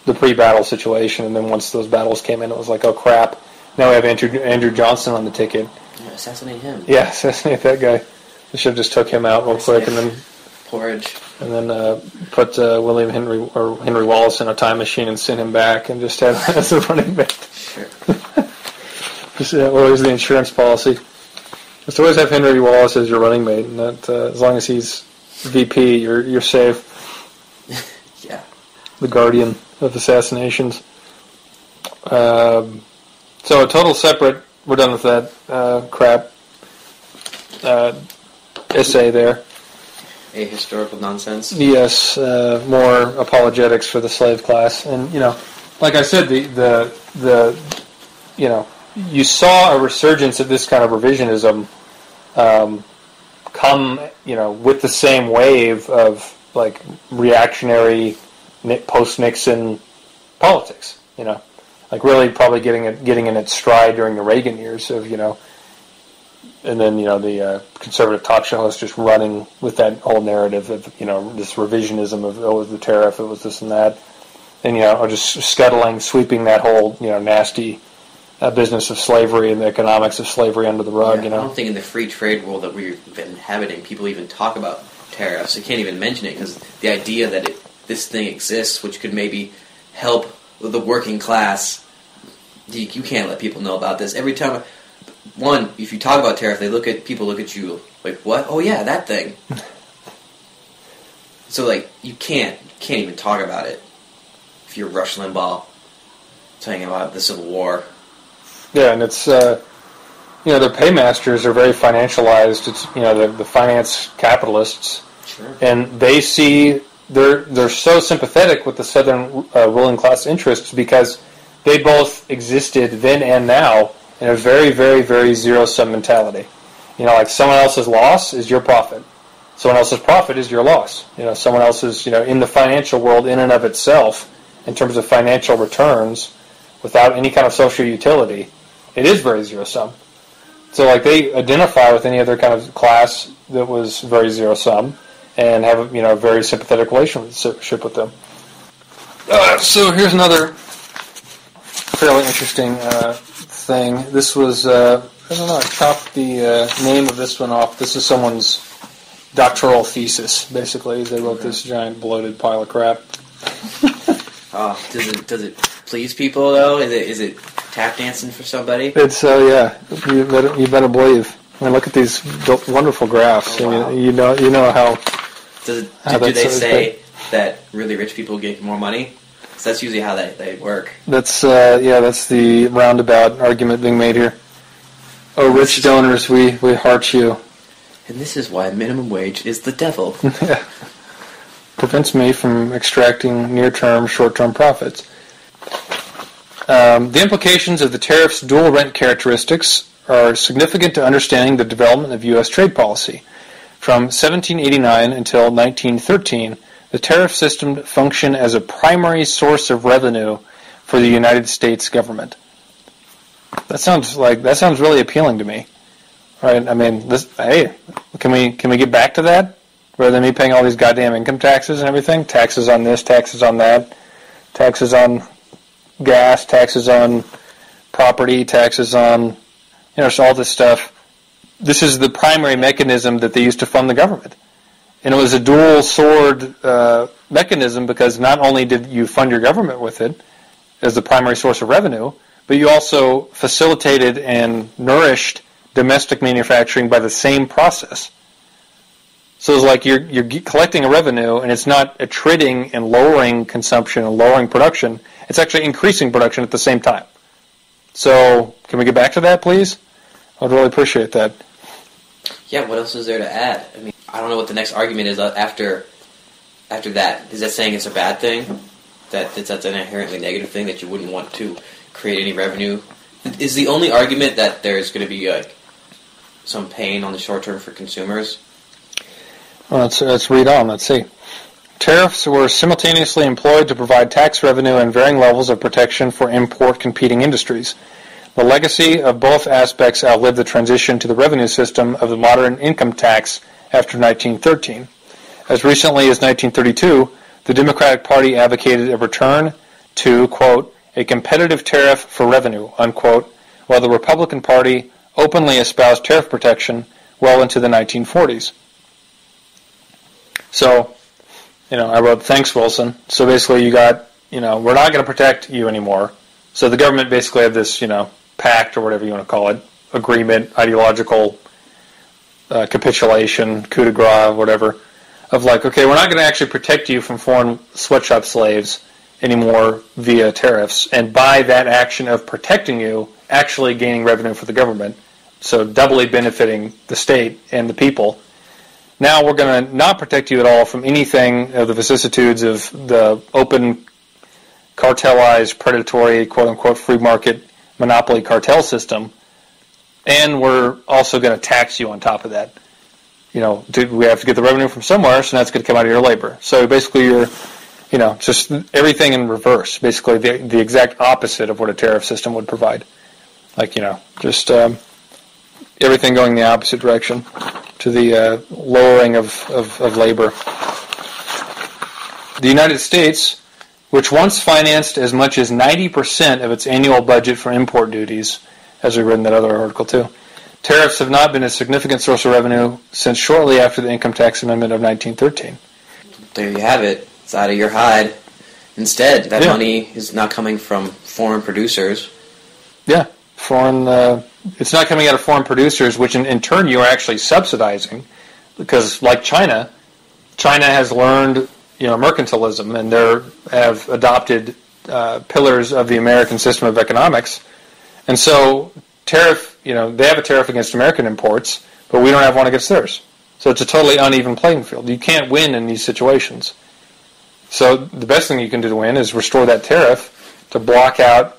Speaker 1: the pre-battle situation, and then once those battles came in, it was like, oh crap! Now we have Andrew Johnson on the ticket.
Speaker 2: Yeah, assassinate him.
Speaker 1: Yeah, assassinate that guy. They should have just took him out real quick, and then
Speaker 2: porridge,
Speaker 1: and then put William Henry Wallace in a time machine and send him back, and just have him as a running mate.
Speaker 2: Sure.
Speaker 1: Just always the insurance policy. Just always have Henry Wallace as your running mate, and that as long as he's VP, you're safe.
Speaker 2: Yeah.
Speaker 1: The guardian of assassinations. So a total separate. We're done with that crap. Essay there.
Speaker 2: A historical nonsense.
Speaker 1: Yes, more apologetics for the slave class, and like I said, the you saw a resurgence of this kind of revisionism come with the same wave of like reactionary post-Nixon politics. Like really probably getting in its stride during the Reagan years of and then the conservative talk show host just running with that whole narrative of this revisionism of it was the tariff, it was this and that, and or just sweeping that whole nasty business of slavery and the economics of slavery under the rug.
Speaker 2: I don't think in the free trade world that we've been inhabiting, people even talk about tariffs. They can't even mention it because the idea that this thing exists, which could maybe help the working class, you can't let people know about this. Every time. One, if you talk about tariff, people look at you like, what? Oh yeah, that thing. So like, you can't even talk about it if you're Rush Limbaugh talking about the Civil War. Yeah, and it's their paymasters are very financialized. It's the finance capitalists, sure,
Speaker 1: and they see they're so sympathetic with the Southern ruling class interests because they both existed then and now. In a very, very, very zero-sum mentality. Like someone else's loss is your profit. Someone else's profit is your loss. Someone else's, in the financial world in and of itself, in terms of financial returns, without any kind of social utility, it is very zero-sum. So, like, they identify with any other kind of class that was very zero-sum and have a very sympathetic relationship with them. So here's another fairly interesting thing. This was, I don't know, I chopped the name of this one off. This is someone's doctoral thesis, basically. They wrote this giant bloated pile of crap.
Speaker 2: Does it please people, though? Is it tap dancing for somebody?
Speaker 1: It's, yeah, you better believe. I mean, look at these wonderful graphs.
Speaker 2: Oh, wow.
Speaker 1: And you know how...
Speaker 2: Do they say that really rich people get more money? That's usually how they work.
Speaker 1: That's that's the roundabout argument being made here. Oh, rich donors, we heart you.
Speaker 2: And this is why minimum wage is the devil.
Speaker 1: Yeah. Prevents me from extracting near-term, short-term profits. The implications of the tariff's dual rent characteristics are significant to understanding the development of U.S. trade policy. From 1789 until 1913, the tariff system functioned as a primary source of revenue for the United States government. That sounds really appealing to me, right? I mean, can we get back to that rather than me paying all these goddamn income taxes and everything? Taxes on this, taxes on that, taxes on gas, taxes on property, taxes on so all this stuff. This is the primary mechanism that they used to fund the government. And it was a dual sword mechanism because not only did you fund your government with it as the primary source of revenue, but you also facilitated and nourished domestic manufacturing by the same process. So it's like you're collecting a revenue, and it's not attriting and lowering consumption and lowering production. It's actually increasing production at the same time. So can we get back to that, please? I would really appreciate that.
Speaker 2: Yeah, what else is there to add? I mean, I don't know what the next argument is after that. Is that saying it's a bad thing? That's an inherently negative thing that you wouldn't want to create any revenue? Is the only argument that there's going to be like some pain on the short term for consumers?
Speaker 1: Well, let's read on. Let's see. Tariffs were simultaneously employed to provide tax revenue and varying levels of protection for import competing industries. The legacy of both aspects outlived the transition to the revenue system of the modern income tax after 1913. As recently as 1932, the Democratic Party advocated a return to, quote, a competitive tariff for revenue, unquote, while the Republican Party openly espoused tariff protection well into the 1940s. So, I wrote, thanks, Wilson. So basically you got, we're not going to protect you anymore. So the government basically had this, pact or whatever you want to call it, agreement, ideological capitulation, coup de grace, whatever. of like, okay, we're not going to actually protect you from foreign sweatshop slaves anymore via tariffs, and by that action of protecting you, actually gaining revenue for the government, so doubly benefiting the state and the people. Now we're going to not protect you at all from anything of the vicissitudes of the open, cartelized, predatory, quote-unquote, free market monopoly cartel system, and we're also going to tax you on top of that. We have to get the revenue from somewhere, so that's going to come out of your labor. So basically you're, just everything in reverse, basically the exact opposite of what a tariff system would provide. Like, just everything going the opposite direction to the lowering of labor. The United States, which once financed as much as 90% of its annual budget for import duties, as we read in that other article too, tariffs have not been a significant source of revenue since shortly after the Income Tax Amendment of 1913.
Speaker 2: There you have it. It's out of your hide. Instead, that money is not coming from foreign producers.
Speaker 1: Yeah, it's not coming out of foreign producers, which in turn you are actually subsidizing, because like China has learned mercantilism, and they have adopted pillars of the American system of economics, and so they have a tariff against American imports, but we don't have one against theirs. So it's a totally uneven playing field. You can't win in these situations. So the best thing you can do to win is restore that tariff to block out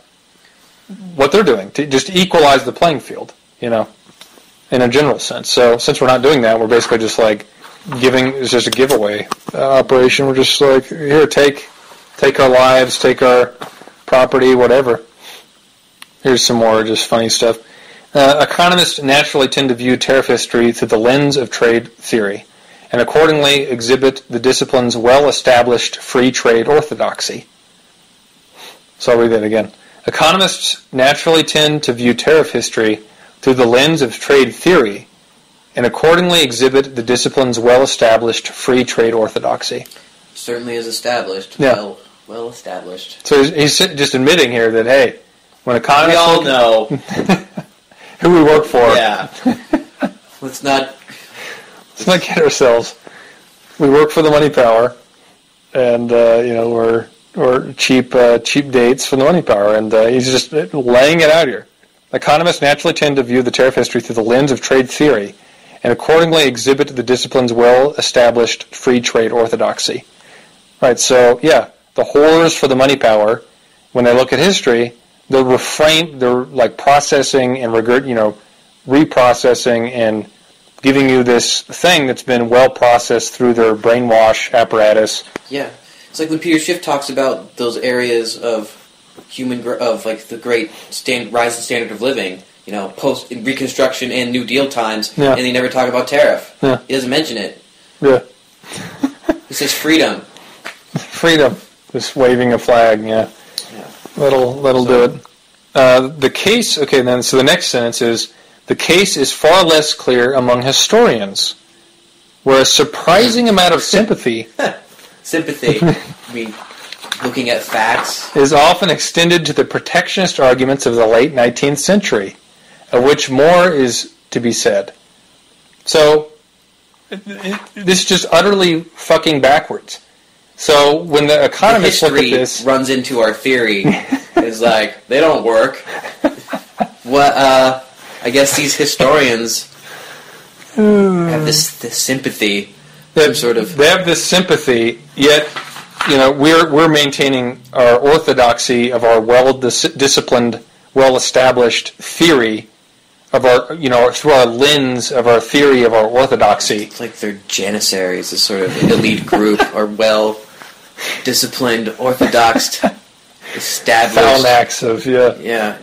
Speaker 1: what they're doing, to just equalize the playing field, in a general sense. So since we're not doing that, we're basically just like it's just a giveaway operation. We're just like, here, take our lives, take our property, whatever. Here's some more just funny stuff. Economists naturally tend to view tariff history through the lens of trade theory, and accordingly exhibit the discipline's well-established free trade orthodoxy. So I'll read that again. Economists naturally tend to view tariff history through the lens of trade theory, and accordingly exhibit the discipline's well-established free trade orthodoxy.
Speaker 2: Certainly is established.
Speaker 1: Yeah.
Speaker 2: Well established.
Speaker 1: So he's just admitting here that, hey, when economists...
Speaker 2: We all know.
Speaker 1: who we work for.
Speaker 2: Yeah. Let's not
Speaker 1: kid ourselves. We work for the money power, and we're cheap dates for the money power, and he's just laying it out here. Economists naturally tend to view the tariff history through the lens of trade theory, and accordingly exhibit the discipline's well-established free trade orthodoxy. Right. So the whores for the money power, when they look at history, they're like processing and reprocessing and giving you this thing that's been well processed through their brainwash apparatus.
Speaker 2: Yeah, it's like when Peter Schiff talks about those areas of like the great rise in standard of living, post Reconstruction and New Deal times, and they never talk about tariff.
Speaker 1: Yeah.
Speaker 2: He doesn't mention it.
Speaker 1: Yeah.
Speaker 2: He says freedom.
Speaker 1: Freedom. Just waving a flag. Yeah. That'll do it. The case. Okay, then. So the next sentence is: the case is far less clear among historians, where a surprising amount of sympathy.
Speaker 2: Sympathy. I mean, looking at facts
Speaker 1: is often extended to the protectionist arguments of the late 19th century, of which more is to be said. So this is just utterly fucking backwards. So when the economists look at this,
Speaker 2: runs into our theory, is like they don't work. What? I guess these historians have this sympathy, some sort of.
Speaker 1: They have this sympathy, yet we're maintaining our orthodoxy of our well-disciplined, well-established theory of our, through our lens of our theory of our orthodoxy.
Speaker 2: It's like they're janissaries, a sort of elite group, or well-disciplined, orthodox, established.
Speaker 1: Phalanx of,
Speaker 2: Yeah,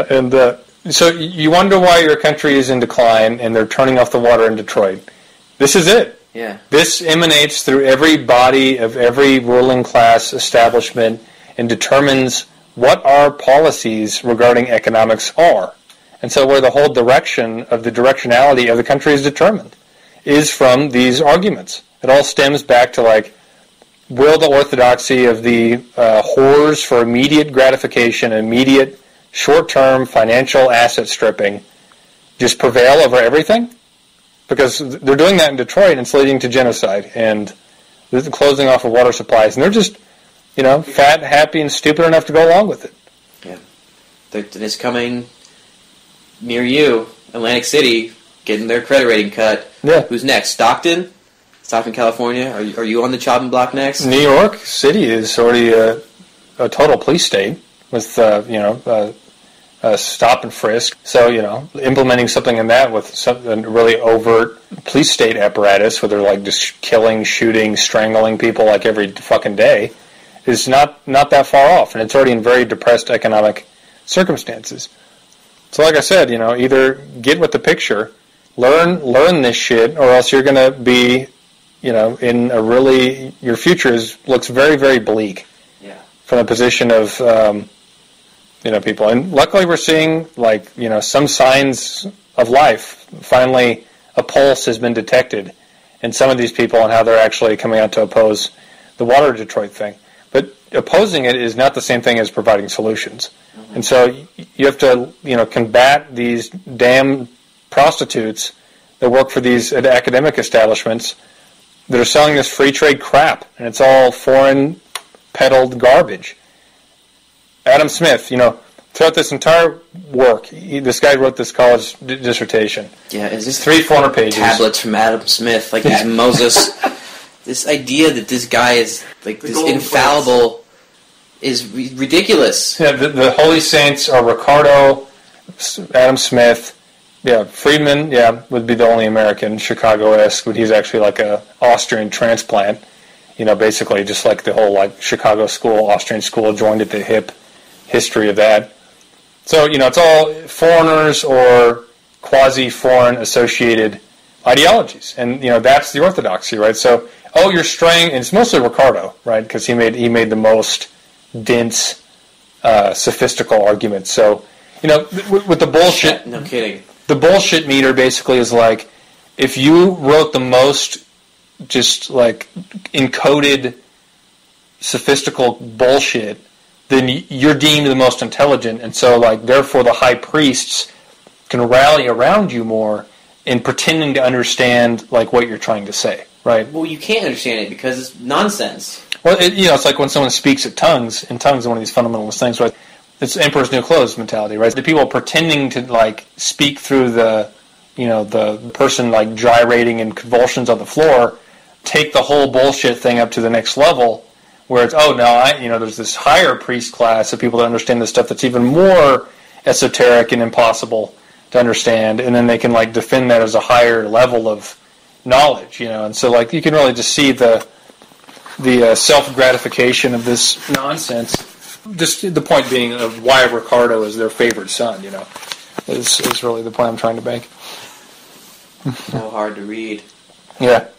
Speaker 1: and so you wonder why your country is in decline and they're turning off the water in Detroit. This is it.
Speaker 2: Yeah.
Speaker 1: This emanates through every body of every ruling class establishment and determines what our policies regarding economics are. And so where the whole direction of the directionality of the country is determined is from these arguments. It all stems back to will the orthodoxy of the whores for immediate gratification, immediate short-term financial asset stripping just prevail over everything? because they're doing that in Detroit, and it's leading to genocide and the closing off of water supplies, and they're just, fat, happy, and stupid enough to go along with it.
Speaker 2: Yeah. It's coming near you, Atlantic City, getting their credit rating cut.
Speaker 1: Yeah.
Speaker 2: Who's next? Stockton, California. Are you on the chopping block next?
Speaker 1: New York City is already a total police state with stop and frisk. So implementing something in that with a really overt police state apparatus, where they're like just killing, shooting, strangling people like every fucking day, is not that far off, and it's already in very depressed economic circumstances. So like I said, either get with the picture, learn this shit, or else you're going to be, in a really, your future looks very, very bleak.
Speaker 2: Yeah. From
Speaker 1: the position of, people. And luckily we're seeing, some signs of life. Finally, a pulse has been detected in some of these people and how they're actually coming out to oppose the Water Detroit thing. But opposing it is not the same thing as providing solutions. Mm-hmm. And so you have to, combat these damn prostitutes that work for these academic establishments that are selling this free trade crap, and it's all foreign peddled garbage. Adam Smith, throughout this entire work, this guy wrote this college dissertation.
Speaker 2: Yeah, is this
Speaker 1: 300-400 pages?
Speaker 2: Tablets from Adam Smith, like these Moses. This idea that this guy is like this infallible is ridiculous.
Speaker 1: Yeah, the holy saints are Ricardo, Adam Smith. Yeah, Friedman, would be the only American, Chicago-esque, but he's actually like a Austrian transplant. Basically just like the whole Chicago school, Austrian school joined at the hip history of that. So, it's all foreigners or quasi-foreign associated ideologies. And, that's the orthodoxy, right? So, you're straying, and it's mostly Ricardo, right? Because he made the most dense, sophistical arguments. So, with the bullshit...
Speaker 2: No kidding.
Speaker 1: The bullshit meter basically is like, if you wrote the most just encoded sophistical bullshit, then you're deemed the most intelligent, and so therefore the high priests can rally around you more in pretending to understand what you're trying to say, right?
Speaker 2: Well, you can't understand it because it's nonsense.
Speaker 1: Well, it's like when someone speaks in tongues is one of these fundamentalist things, right? It's Emperor's New Clothes mentality, right? The people pretending to speak through the person gyrating in convulsions on the floor, take the whole bullshit thing up to the next level, where it's there's this higher priest class of people that understand this stuff that's even more esoteric and impossible to understand, and then they can defend that as a higher level of knowledge, and so you can really just see the self gratification of this nonsense. Just the point being of why Ricardo is their favorite son, is really the point I'm trying to make.
Speaker 2: So hard to read.
Speaker 1: Yeah.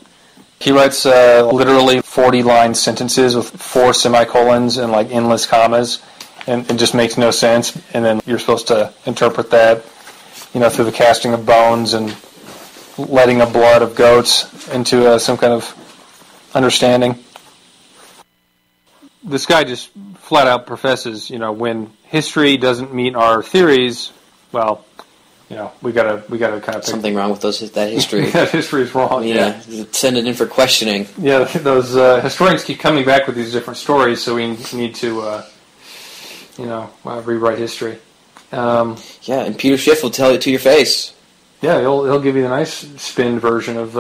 Speaker 1: He writes literally 40-line sentences with 4 semicolons and endless commas, and it just makes no sense. And then you're supposed to interpret that, through the casting of bones and letting of blood of goats into some kind of understanding. This guy just flat out professes, when history doesn't meet our theories, well, we gotta kind of
Speaker 2: something wrong with that history.
Speaker 1: That history is wrong.
Speaker 2: Yeah, send it in for questioning.
Speaker 1: Yeah, those historians keep coming back with these different stories, so we need to, rewrite history.
Speaker 2: And Peter Schiff will tell it to your face.
Speaker 1: Yeah, he'll give you the nice spin version of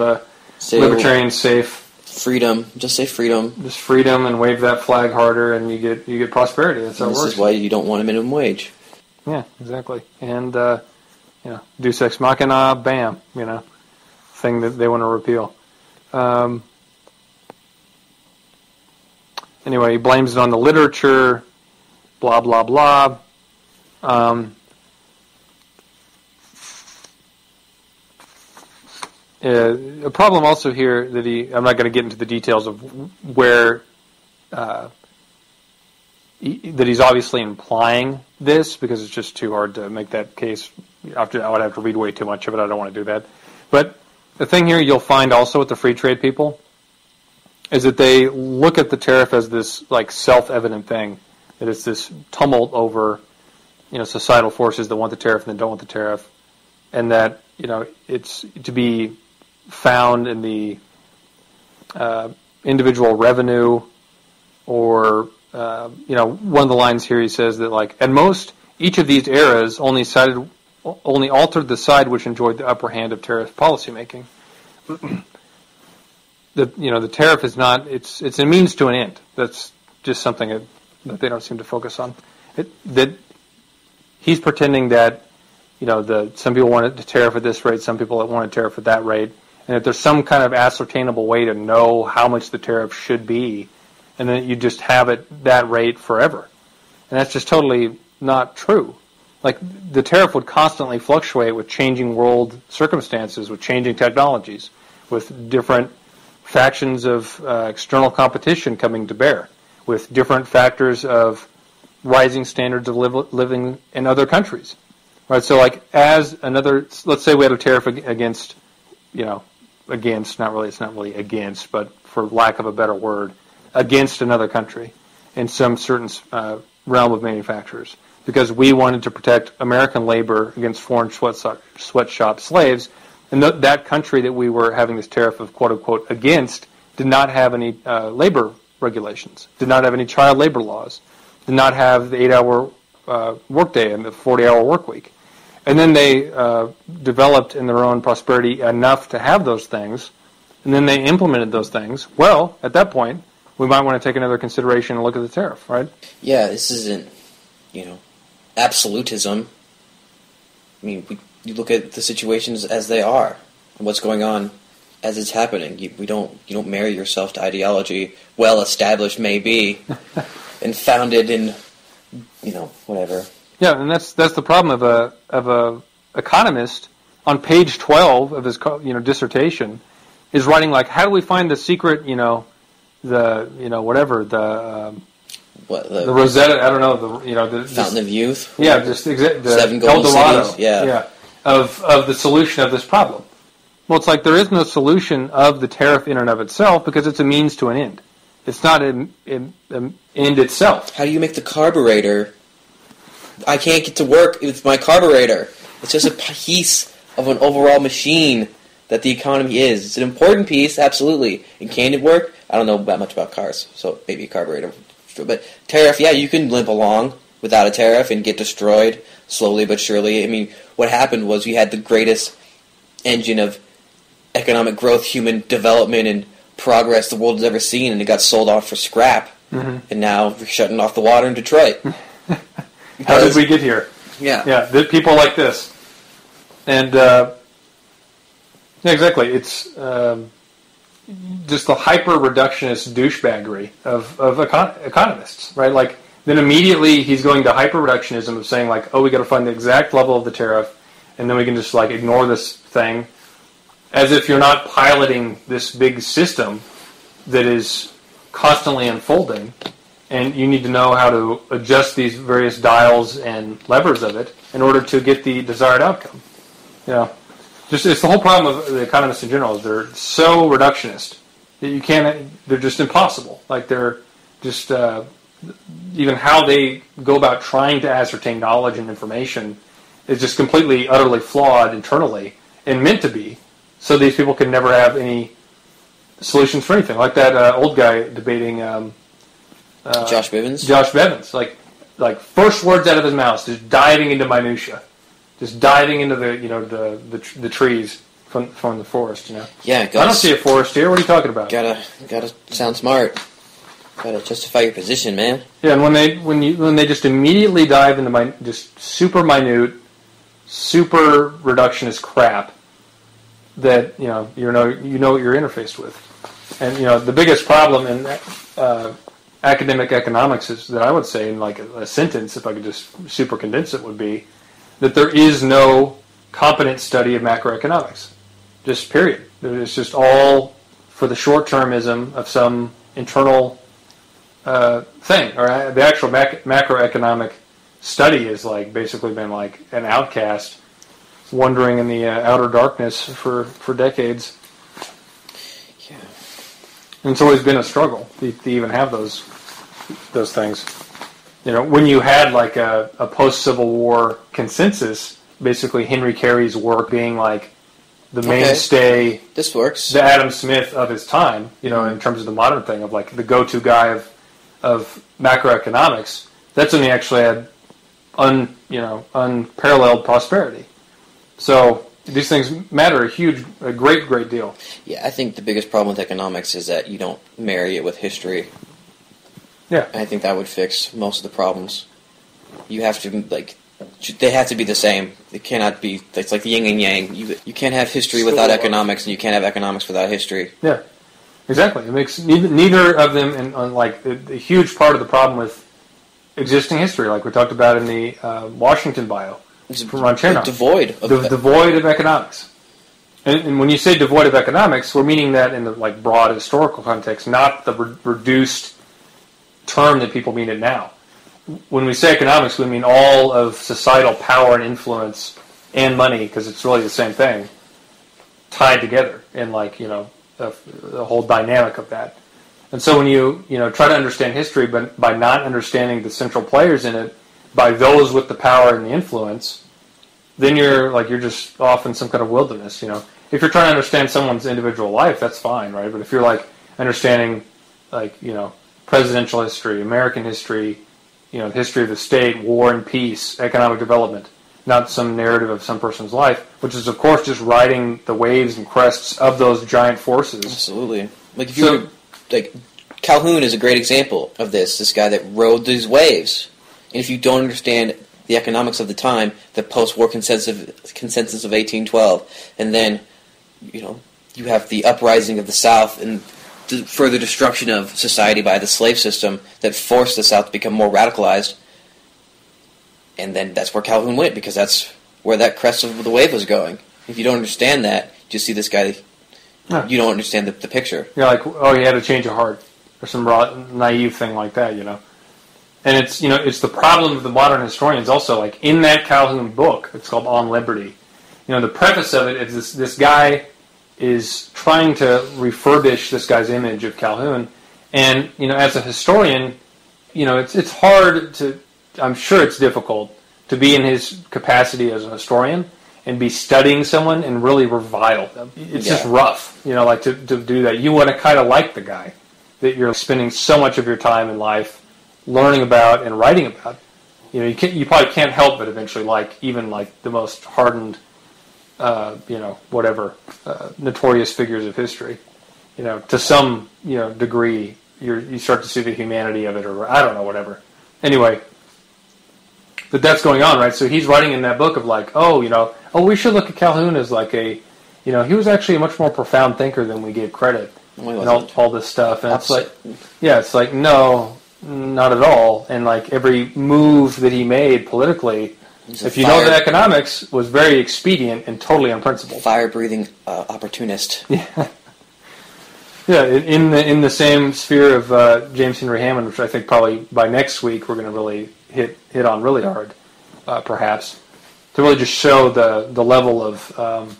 Speaker 1: libertarian safe.
Speaker 2: Freedom. Just say freedom.
Speaker 1: Just freedom, and wave that flag harder, and you get prosperity. That's how it works.
Speaker 2: This is why you don't want a minimum wage.
Speaker 1: Yeah, exactly. And Deus Ex Machina, bam, thing that they want to repeal. Anyway, he blames it on the literature, blah blah blah. A problem also here that I'm not going to get into the details of where that he's obviously implying this, because it's just too hard to make that case. I would have to read way too much of it. I don't want to do that. But the thing here you'll find also with the free trade people is that they look at the tariff as this self-evident thing, that it's this tumult over societal forces that want the tariff and that don't want the tariff, and that it's to be found in the individual revenue, or one of the lines here he says that, like, at most each of these eras only altered the side which enjoyed the upper hand of tariff policymaking. The tariff is not, it's a means to an end. That's just something that they don't seem to focus on. That he's pretending that some people want to tariff at this rate, some people want to tariff at that rate, and if there's some kind of ascertainable way to know how much the tariff should be, and then you just have it that rate forever. And that's just totally not true. Like, the tariff would constantly fluctuate with changing world circumstances, with changing technologies, with different factions of external competition coming to bear, with different factors of rising standards of living in other countries. Right? So, like, let's say we had a tariff against, it's not really against, but for lack of a better word, against another country in some certain realm of manufacturers, because we wanted to protect American labor against foreign sweatshop slaves, and that country that we were having this tariff of quote-unquote against did not have any labor regulations, did not have any child labor laws, did not have the 8-hour workday and the 40-hour work week. And then they developed in their own prosperity enough to have those things, and then they implemented those things. Well, at that point, we might want to take another consideration and look at the tariff, right?
Speaker 2: Yeah, this isn't, absolutism. I mean, you look at the situations as they are, and what's going on as it's happening. You don't marry yourself to ideology, well established maybe, and founded in, whatever.
Speaker 1: Yeah, and that's the problem of a economist on page 12 of his dissertation is writing, like, how do we find the secret, the Rosetta, I don't know, the
Speaker 2: Fountain of Youth.
Speaker 1: Yeah, just the
Speaker 2: 7 golden cities.
Speaker 1: Yeah, of the solution of this problem. Well, it's like there is no solution of the tariff in and of itself because it's a means to an end. It's not an end itself.
Speaker 2: How do you make the carburetor? I can't get to work with my carburetor. It's just a piece of an overall machine that the economy is. It's an important piece, absolutely. And can it work? I don't know that much about cars, so maybe a carburetor. But tariff, yeah, you can limp along without a tariff and get destroyed slowly but surely. I mean, what happened was we had the greatest engine of economic growth, human development, and progress the world has ever seen, and it got sold off for scrap. Mm-hmm. And now we're shutting off the water in Detroit.
Speaker 1: How did we get here?
Speaker 2: Yeah,
Speaker 1: people like this, and yeah, exactly. It's just the hyper reductionist douchebaggery of economists, right? Like, then immediately he's going to hyper reductionism of saying, like, oh, we got to find the exact level of the tariff, and then we can just, like, ignore this thing, as if you're not piloting this big system that is constantly unfolding. And you need to know how to adjust these various dials and levers of it in order to get the desired outcome. Just it's the whole problem of the economists in general is they're so reductionist that you can't. They're just impossible. Like, they're just even how they go about trying to ascertain knowledge and information is just completely, utterly flawed internally and meant to be. So these people can never have any solutions for anything. Like that old guy debating.
Speaker 2: Josh Bivens?
Speaker 1: Josh Bivens. Like first words out of his mouth, just diving into minutia. Just diving into the trees from the forest,
Speaker 2: Yeah,
Speaker 1: I don't see a forest here. What are you talking about?
Speaker 2: Gotta sound smart. Gotta justify your position, man.
Speaker 1: Yeah, and when they just immediately dive into just super minute, super reductionist crap that you know what you're interfaced with, and the biggest problem in academic economics is that I would say in like a sentence, if I could just super condense it, would be that there is no competent study of macroeconomics. Just period. It's just all for the short-termism of some internal thing. Or the actual macroeconomic study has like basically been like an outcast wandering in the outer darkness for decades.
Speaker 2: Yeah.
Speaker 1: And it's always been a struggle to even have those things. When you had like a post-Civil War consensus, basically Henry Carey's work being like the mainstay,
Speaker 2: this works,
Speaker 1: the Adam Smith of his time, in terms of the modern thing of like the go-to guy of macroeconomics. That's when he actually had unparalleled prosperity. So these things matter a great deal.
Speaker 2: Yeah, I think the biggest problem with economics is that you don't marry it with history.
Speaker 1: Yeah.
Speaker 2: I think that would fix most of the problems. You have to, they have to be the same. They cannot be, it's like the yin and yang. You can't have history without economics, and you can't have economics without history.
Speaker 1: Yeah, exactly. It makes neither of them, and like the huge part of the problem with existing history, like we talked about in the Washington bio from Ron Chernow.
Speaker 2: Devoid
Speaker 1: of economics. And when you say devoid of economics, we're meaning that in the broad historical context, not the reduced term that people mean it now. When we say economics, we mean all of societal power and influence and money, because it's really the same thing, tied together in the whole dynamic of that. And so when you try to understand history, but by not understanding the central players in it, by those with the power and the influence, then you're just off in some kind of wilderness. If you're trying to understand someone's individual life, that's fine, right? But if you're understanding presidential history, American history, the history of the state, war and peace, economic development, not some narrative of some person's life, which is, of course, just riding the waves and crests of those giant forces.
Speaker 2: Absolutely. Calhoun is a great example of this. This guy that rode these waves. And if you don't understand the economics of the time, the post-war consensus of 1812, and then, you have the uprising of the South and the further destruction of society by the slave system that forced the South to become more radicalized. And then that's where Calhoun went, because that's where that crest of the wave was going. If you don't understand that, you just see this guy, you don't understand the picture.
Speaker 1: Yeah, he had a change of heart, or some naive thing like that, And it's, it's the problem of the modern historians also, in that Calhoun book, it's called On Liberty. The preface of it is this guy is trying to refurbish this guy's image of Calhoun. And, as a historian, it's hard to, I'm sure it's difficult to be in his capacity as a historian and be studying someone and really revile them. It's just rough, to do that. You want to kind of like the guy that you're spending so much of your time in life learning about and writing about. You probably can't help but eventually even the most hardened, notorious figures of history. To some, degree, you start to see the humanity of it, or I don't know, whatever. Anyway, but that's going on, right? So he's writing in that book of we should look at Calhoun as he was actually a much more profound thinker than we gave credit, and all this stuff. And it's no, not at all. And every move that he made politically, if you know the economics, was very expedient and totally unprincipled.
Speaker 2: Fire-breathing opportunist.
Speaker 1: Yeah. Yeah, in the same sphere of James Henry Hammond, which I think probably by next week we're going to really hit on really hard, perhaps, to really just show the level of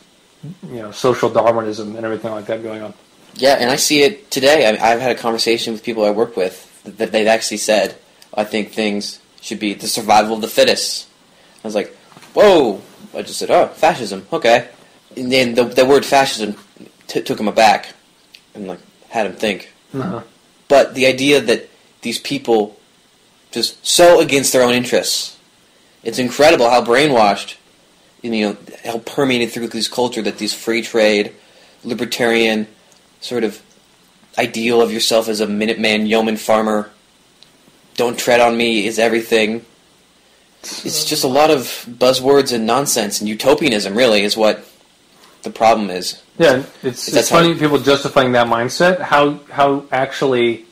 Speaker 1: social Darwinism and everything like that going on.
Speaker 2: Yeah, and I see it today. I've had a conversation with people I work with that they've actually said, I think things should be the survival of the fittest. I was like, whoa! I just said, fascism, okay. And then the word fascism took him aback and had him think.
Speaker 1: Uh-huh.
Speaker 2: But the idea that these people just so against their own interests, it's incredible how brainwashed, how permeated through this culture that these free trade, libertarian sort of ideal of yourself as a Minuteman yeoman farmer, don't tread on me is everything. It's just a lot of buzzwords and nonsense, and utopianism really is what the problem is.
Speaker 1: Yeah, it's funny people justifying that mindset, how actually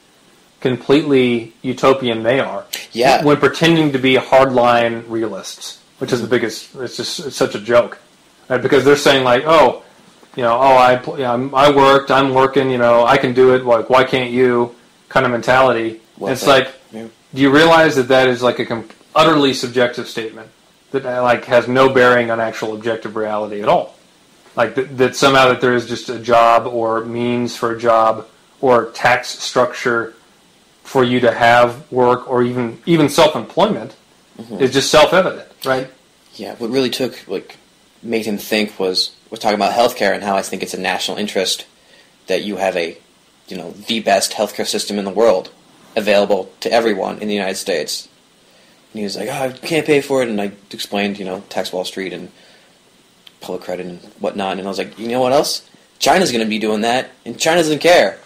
Speaker 1: completely utopian they are.
Speaker 2: Yeah.
Speaker 1: When pretending to be hardline realists, which is the biggest, it's such a joke. Right? Because they're saying I worked, I'm working, I can do it, why can't you, kind of mentality.
Speaker 2: Well,
Speaker 1: it's do you realize that is a utterly subjective statement that has no bearing on actual objective reality at all? That somehow that there is just a job or means for a job or tax structure for you to have work or even self-employment is just self-evident, right?
Speaker 2: Yeah, what really took made him think was talking about healthcare and how I think it's a national interest that you have the best healthcare system in the world available to everyone in the United States. And he was like, I can't pay for it. And I explained, tax Wall Street and public credit and whatnot. And I was like, you know what else? China's going to be doing that, and China doesn't care.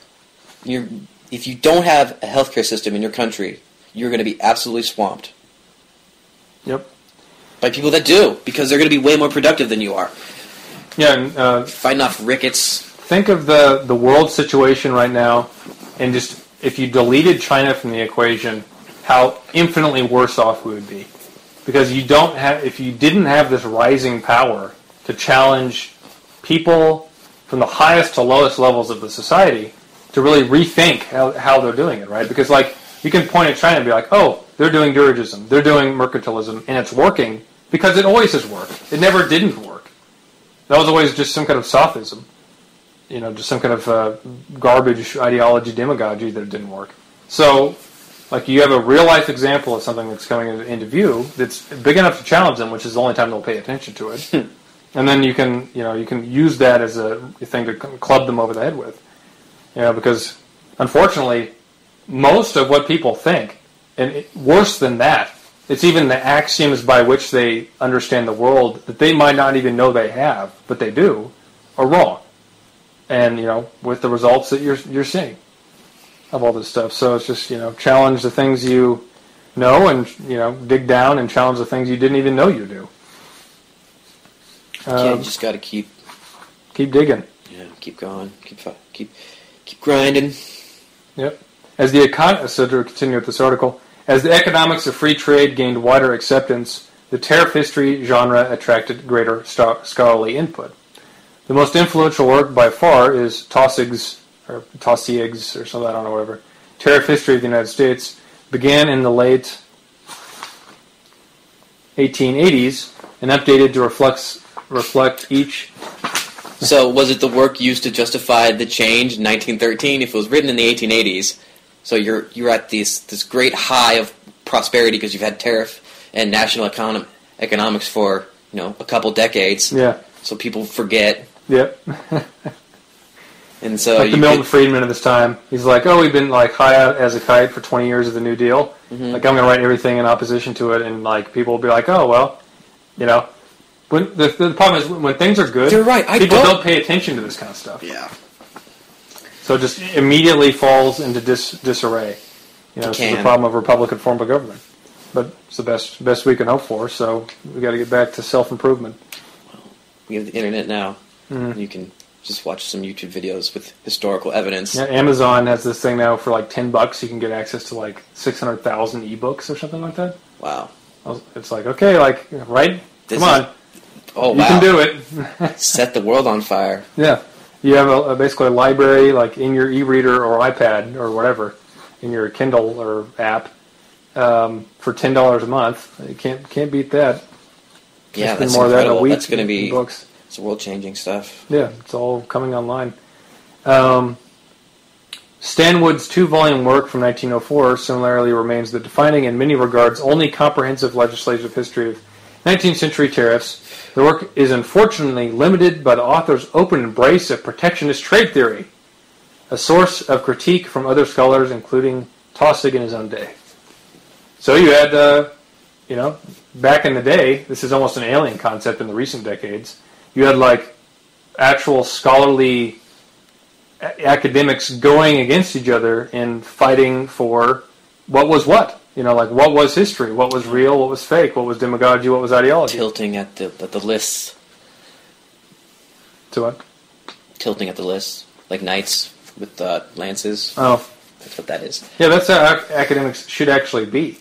Speaker 2: If you don't have a healthcare system in your country, you're going to be absolutely swamped.
Speaker 1: Yep.
Speaker 2: By people that do, because they're going to be way more productive than you are.
Speaker 1: Yeah, and
Speaker 2: fighting off rickets.
Speaker 1: Think of the world situation right now, and just if you deleted China from the equation, how infinitely worse off we would be. Because if you didn't have this rising power to challenge people from the highest to lowest levels of the society to really rethink how they're doing it, right? Because you can point at China and be like, oh, they're doing dirigism, they're doing mercantilism, and it's working because it always has worked. It never didn't work. That was always just some kind of sophism. Just some kind of garbage ideology, demagogy that it didn't work. So, you have a real-life example of something that's coming into view that's big enough to challenge them, which is the only time they'll pay attention to it. And then you can use that as a thing to club them over the head with. Because, unfortunately, most of what people think, and worse than that, it's even the axioms by which they understand the world that they might not even know they have, but they do, are wrong. And, with the results that you're seeing of all this stuff. So it's just, challenge the things you know and, dig down and challenge the things you didn't even know you do.
Speaker 2: You just got to keep
Speaker 1: digging.
Speaker 2: Yeah, keep going. Keep grinding.
Speaker 1: Yep. So to continue with this article, as the economics of free trade gained wider acceptance, the tariff history genre attracted greater scholarly input. The most influential work by far is Taussig's or something, I don't know, whatever. Tariff History of the United States began in the late 1880s and updated to reflect each.
Speaker 2: So was it the work used to justify the change in 1913 if it was written in the 1880s? So you're at this great high of prosperity because you've had tariff and national economics for a couple decades.
Speaker 1: Yeah.
Speaker 2: So people forget.
Speaker 1: Yep.
Speaker 2: And so
Speaker 1: the Milton Friedman of this time, he's like, oh, we've been high out as a kite for 20 years of the New Deal. Mm-hmm. I'm going to write everything in opposition to it, and people will be like, oh, well, When the problem is when things are good,
Speaker 2: you're right.
Speaker 1: People don't pay attention to this kind of stuff.
Speaker 2: Yeah.
Speaker 1: So it just immediately falls into disarray. This is the problem of Republican form of government. But it's the best we can hope for. So we got to get back to self-improvement.
Speaker 2: Well, we have the internet now.
Speaker 1: Mm-hmm.
Speaker 2: You can just watch some YouTube videos with historical evidence.
Speaker 1: Yeah, Amazon has this thing now for $10. You can get access to 600,000 ebooks or something like that.
Speaker 2: Wow.
Speaker 1: It's okay, right? Come on.
Speaker 2: Oh, wow.
Speaker 1: You can do it.
Speaker 2: Set the world on fire.
Speaker 1: Yeah. You have basically a library in your e-reader or iPad or whatever, in your Kindle or app, for $10 a month. You can't beat that.
Speaker 2: Yeah, that's
Speaker 1: more
Speaker 2: incredible.
Speaker 1: That a week
Speaker 2: that's going to be
Speaker 1: books.
Speaker 2: It's world-changing stuff.
Speaker 1: Yeah, it's all coming online. Stanwood's 2-volume work from 1904 similarly remains the defining, in many regards, only comprehensive legislative history of 19th century tariffs. The work is unfortunately limited by the author's open embrace of protectionist trade theory, a source of critique from other scholars, including Taussig in his own day. So you had, back in the day, this is almost an alien concept in the recent decades, you had actual scholarly academics going against each other and fighting for what was what. What was history? What was real? What was fake? What was demagogy? What was ideology?
Speaker 2: Tilting at the lists.
Speaker 1: To what?
Speaker 2: Tilting at the lists. Like knights with lances.
Speaker 1: Oh.
Speaker 2: That's what that is.
Speaker 1: Yeah, that's how academics should actually be.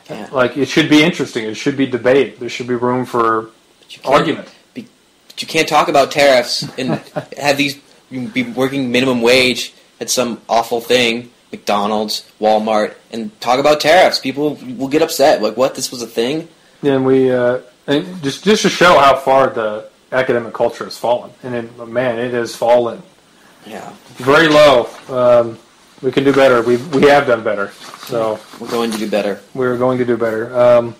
Speaker 2: Yeah.
Speaker 1: It should be interesting. It should be debate. There should be room for argument.
Speaker 2: But you can't talk about tariffs and have these be working minimum wage at some awful thing, McDonald's, Walmart, and talk about tariffs. People will get upset. What? This was a thing?
Speaker 1: Yeah, and we and just to show how far the academic culture has fallen, and it has fallen.
Speaker 2: Yeah,
Speaker 1: very low. We can do better. We have done better. So
Speaker 2: we're going to do better.
Speaker 1: We're going to do better.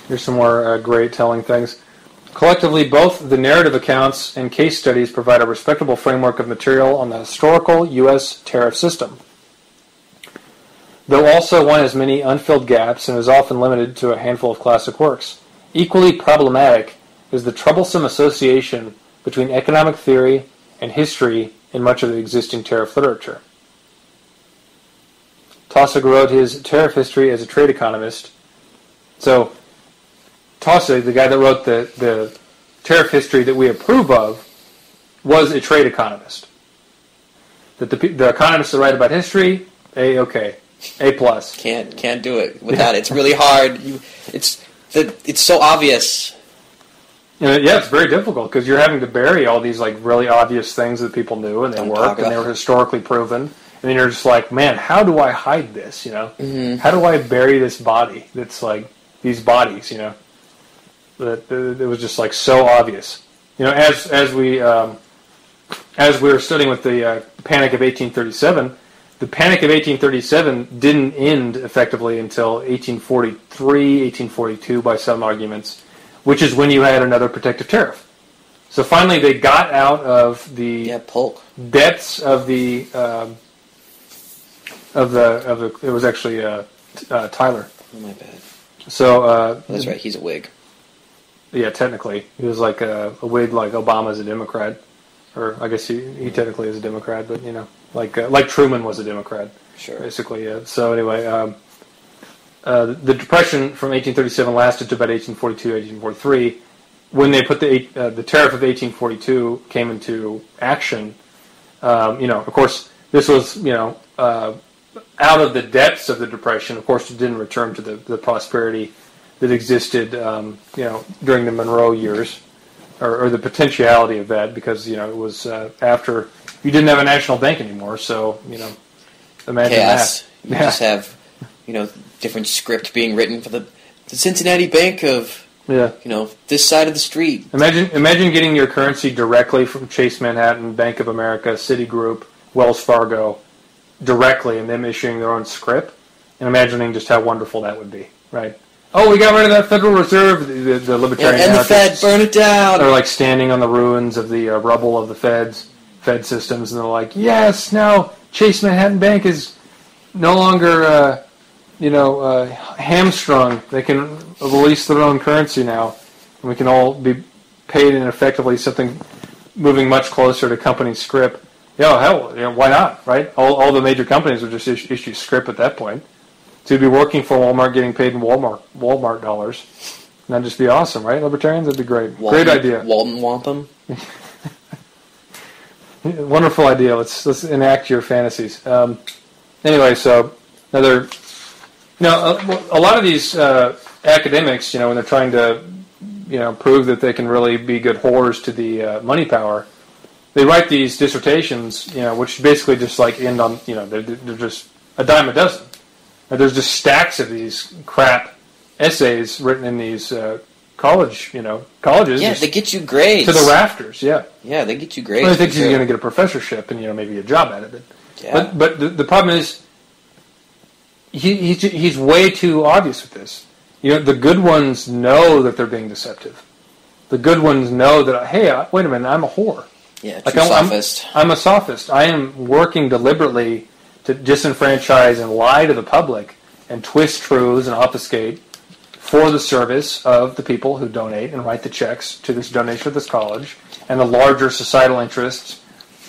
Speaker 1: Here's some more great telling things. Collectively, both the narrative accounts and case studies provide a respectable framework of material on the historical U.S. tariff system. Though also one has many unfilled gaps and is often limited to a handful of classic works. Equally problematic is the troublesome association between economic theory and history in much of the existing tariff literature. Taussig wrote his tariff history as a trade economist. So, Taussig, the guy that wrote the tariff history that we approve of, was a trade economist. That the economists that write about history, A-okay. A+.
Speaker 2: Can't do it without it. It's really hard. It's so obvious.
Speaker 1: Yeah, it's very difficult because you're having to bury all these like really obvious things that people knew and they worked and they were historically proven. And then you're just like, man, how do I hide this? You know, how do I bury this body? That's like these bodies. You know, that it was just like so obvious. You know, as we were studying with the Panic of 1837. The Panic of 1837 didn't end effectively until 1843, 1842 by some arguments, which is when you had another protective tariff. So finally they got out of the depths of the it was actually Tyler.
Speaker 2: Oh, my bad.
Speaker 1: So
Speaker 2: that's right, he's a Whig.
Speaker 1: Yeah, technically. He was like a Whig like Obama's a Democrat. Or I guess he technically is a Democrat, but you know, like Truman was a Democrat,
Speaker 2: sure.
Speaker 1: Basically. Yeah. So anyway, the Depression from 1837 lasted to about 1842, 1843. When they put the tariff of 1842 came into action, you know, of course, this was out of the depths of the Depression. Of course, it didn't return to the prosperity that existed, during the Monroe years. Or the potentiality of that, because it was after you didn't have a national bank anymore. So imagine
Speaker 2: chaos.
Speaker 1: That.
Speaker 2: You just have different script being written for the Cincinnati Bank of this side of the street.
Speaker 1: Imagine getting your currency directly from Chase Manhattan, Bank of America, Citigroup, Wells Fargo, directly, and them issuing their own script, and imagining just how wonderful that would be, right? Oh, we got rid of that Federal Reserve, the libertarian
Speaker 2: and the Fed, burn it down.
Speaker 1: They're like standing on the ruins of the rubble of the Fed systems, and they're like, yes, now Chase Manhattan Bank is no longer, hamstrung. They can release their own currency now, and we can all be paid in effectively something moving much closer to company script. Hell, why not, right? All the major companies would just issue script at that point. To be working for Walmart, getting paid in Walmart dollars, that'd just be awesome, right? Libertarians, that'd be great. Great idea.
Speaker 2: Walton Wampum.
Speaker 1: Wonderful idea. Let's enact your fantasies. Anyway, so another, a lot of these academics, when they're trying to, prove that they can really be good whores to the money power, they write these dissertations, which basically just like end on, they're just a dime a dozen. There's just stacks of these crap essays written in these colleges.
Speaker 2: Yeah, they get you grades
Speaker 1: to the rafters. Yeah,
Speaker 2: they get you grades.
Speaker 1: Well, I think you're going to get a professorship and maybe a job at it. But the problem is he's way too obvious with this. The good ones know that they're being deceptive. The good ones know that wait a minute, I'm a whore.
Speaker 2: Yeah, true sophist.
Speaker 1: I'm a sophist. I am working deliberately to disenfranchise and lie to the public and twist truths and obfuscate for the service of the people who donate and write the checks to this donation of this college and the larger societal interests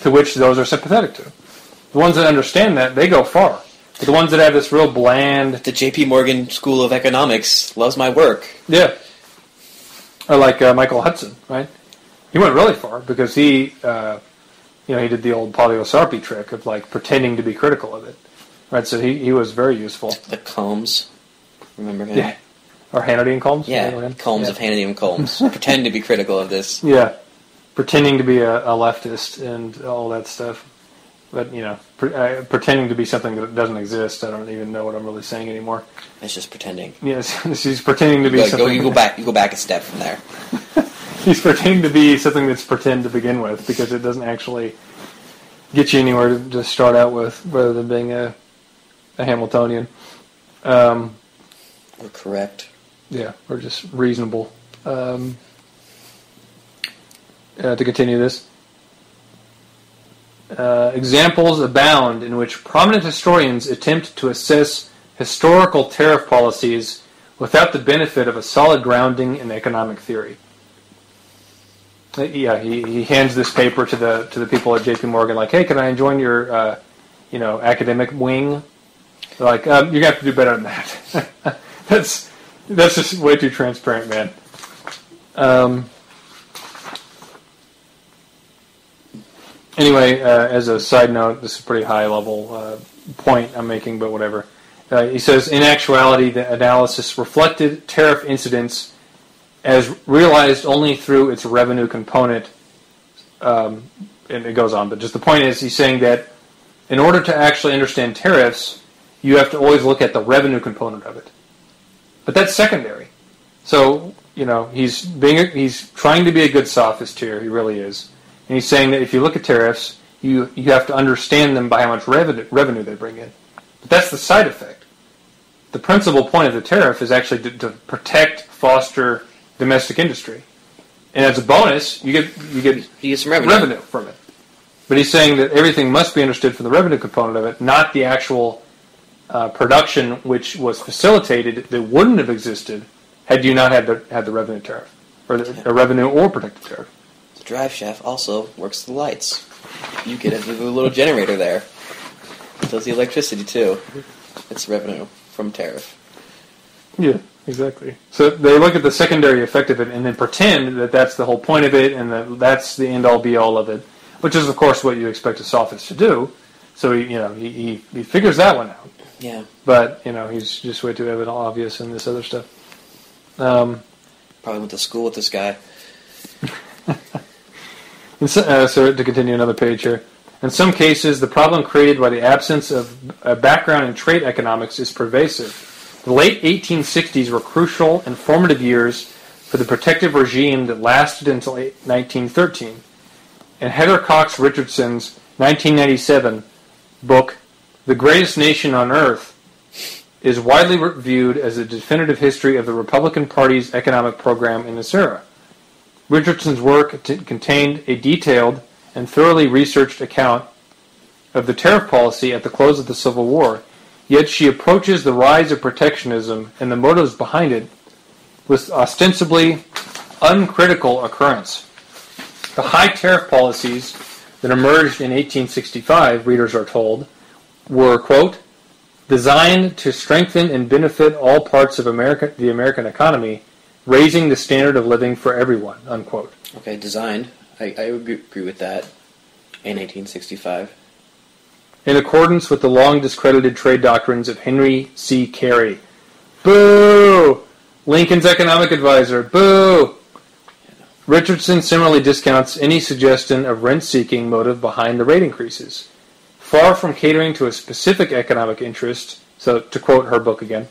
Speaker 1: to which those are sympathetic to. The ones that understand that, they go far. But the ones that have this real bland...
Speaker 2: The J.P. Morgan School of Economics loves my work.
Speaker 1: Yeah. Or like Michael Hudson, right? He went really far because he... he did the old Poliosarpi trick of like pretending to be critical of it, right? So he was very useful.
Speaker 2: The Combs, remember him?
Speaker 1: Yeah, or Hannity and Combs.
Speaker 2: Yeah, Combs of Hannity and Combs. Pretend to be critical of this.
Speaker 1: Yeah, pretending to be a leftist and all that stuff, but pretending to be something that doesn't exist. I don't even know what I'm really saying anymore.
Speaker 2: It's just pretending.
Speaker 1: Yes, he's pretending to be something.
Speaker 2: You go back a step from there.
Speaker 1: He's pretending to be something that's pretend to begin with because it doesn't actually get you anywhere to start out with rather than being a Hamiltonian.
Speaker 2: Or correct.
Speaker 1: Yeah, or just reasonable. to continue this. Examples abound in which prominent historians attempt to assess historical tariff policies without the benefit of a solid grounding in economic theory. Yeah, he hands this paper to the people at J.P. Morgan, like, hey, can I join your academic wing? They're like, you're gonna have to do better than that. That's just way too transparent, man. Anyway, as a side note, this is a pretty high-level point I'm making, but whatever. He says, in actuality, the analysis reflected tariff incidence as realized only through its revenue component. And it goes on, but just the point is, he's saying that in order to actually understand tariffs, you have to always look at the revenue component of it. But that's secondary. So, he's trying to be a good sophist here. He really is. And he's saying that if you look at tariffs, you have to understand them by how much revenue they bring in. But that's the side effect. The principal point of the tariff is actually to protect, foster domestic industry. And as a bonus, you get
Speaker 2: some revenue
Speaker 1: from it. But he's saying that everything must be understood from the revenue component of it, not the actual production which was facilitated that wouldn't have existed had you not had the revenue tariff, or a revenue or protected tariff.
Speaker 2: The drive shaft also works the lights. You get a little generator there. It does the electricity too. It's revenue from tariff.
Speaker 1: Yeah, exactly. So they look at the secondary effect of it and then pretend that that's the whole point of it and that's the end-all be-all of it, which is, of course, what you expect a sophist to do. So he figures that one out.
Speaker 2: Yeah.
Speaker 1: But he's just way too evident obvious in this other stuff.
Speaker 2: Probably went to school with this guy.
Speaker 1: So to continue another page here. In some cases, the problem created by the absence of a background in trade economics is pervasive. The late 1860s were crucial and formative years for the protective regime that lasted until 1913. In Heather Cox Richardson's 1997 book, The Greatest Nation on Earth, is widely viewed as a definitive history of the Republican Party's economic program in this era. Richardson's work contained a detailed and thoroughly researched account of the tariff policy at the close of the Civil War, yet she approaches the rise of protectionism and the motives behind it with ostensibly uncritical occurrence. The high tariff policies that emerged in 1865, readers are told, were, quote, designed to strengthen and benefit all parts of the American economy, raising the standard of living for everyone, unquote.
Speaker 2: Okay, designed. I agree with that in 1865.
Speaker 1: In accordance with the long discredited trade doctrines of Henry C. Carey. Boo! Lincoln's economic advisor. Boo! Richardson similarly discounts any suggestion of rent-seeking motive behind the rate increases. Far from catering to a specific economic interest, so to quote her book again,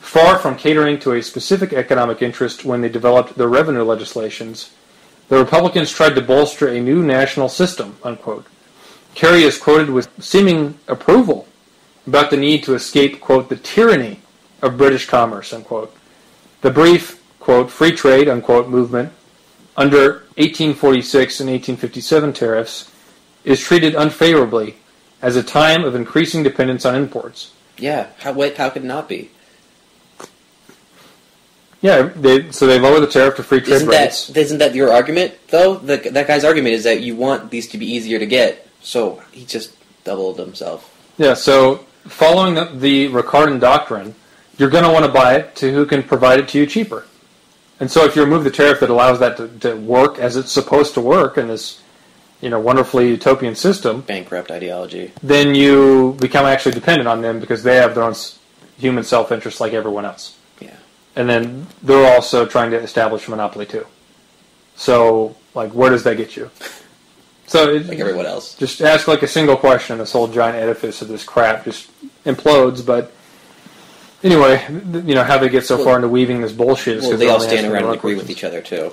Speaker 1: far from catering to a specific economic interest when they developed their revenue legislations, the Republicans tried to bolster a new national system, unquote. Carey is quoted with seeming approval about the need to escape, quote, the tyranny of British commerce, unquote. The brief, quote, free trade, unquote, movement under 1846 and 1857 tariffs is treated unfavorably as a time of increasing dependence on imports.
Speaker 2: Yeah, how could it not be?
Speaker 1: Yeah, so they lower the tariff to free trade rates.
Speaker 2: Isn't that your argument, though? That guy's argument is that you want these to be easier to get, so he just doubled himself. Yeah, so following the Ricardan doctrine, you're going to want to buy it to who can provide it to you cheaper. And so if you remove the tariff that allows that to work as it's supposed to work in this wonderfully utopian system, bankrupt ideology,
Speaker 1: then you become actually dependent on them because they have their own human self-interest like everyone else.
Speaker 2: Yeah.
Speaker 1: And then they're also trying to establish a monopoly too. So, where does that get you? So
Speaker 2: like everyone else.
Speaker 1: Just ask a single question, this whole giant edifice of this crap just implodes. But anyway, how they get so far into weaving this bullshit is
Speaker 2: because they all stand around and agree with each other too.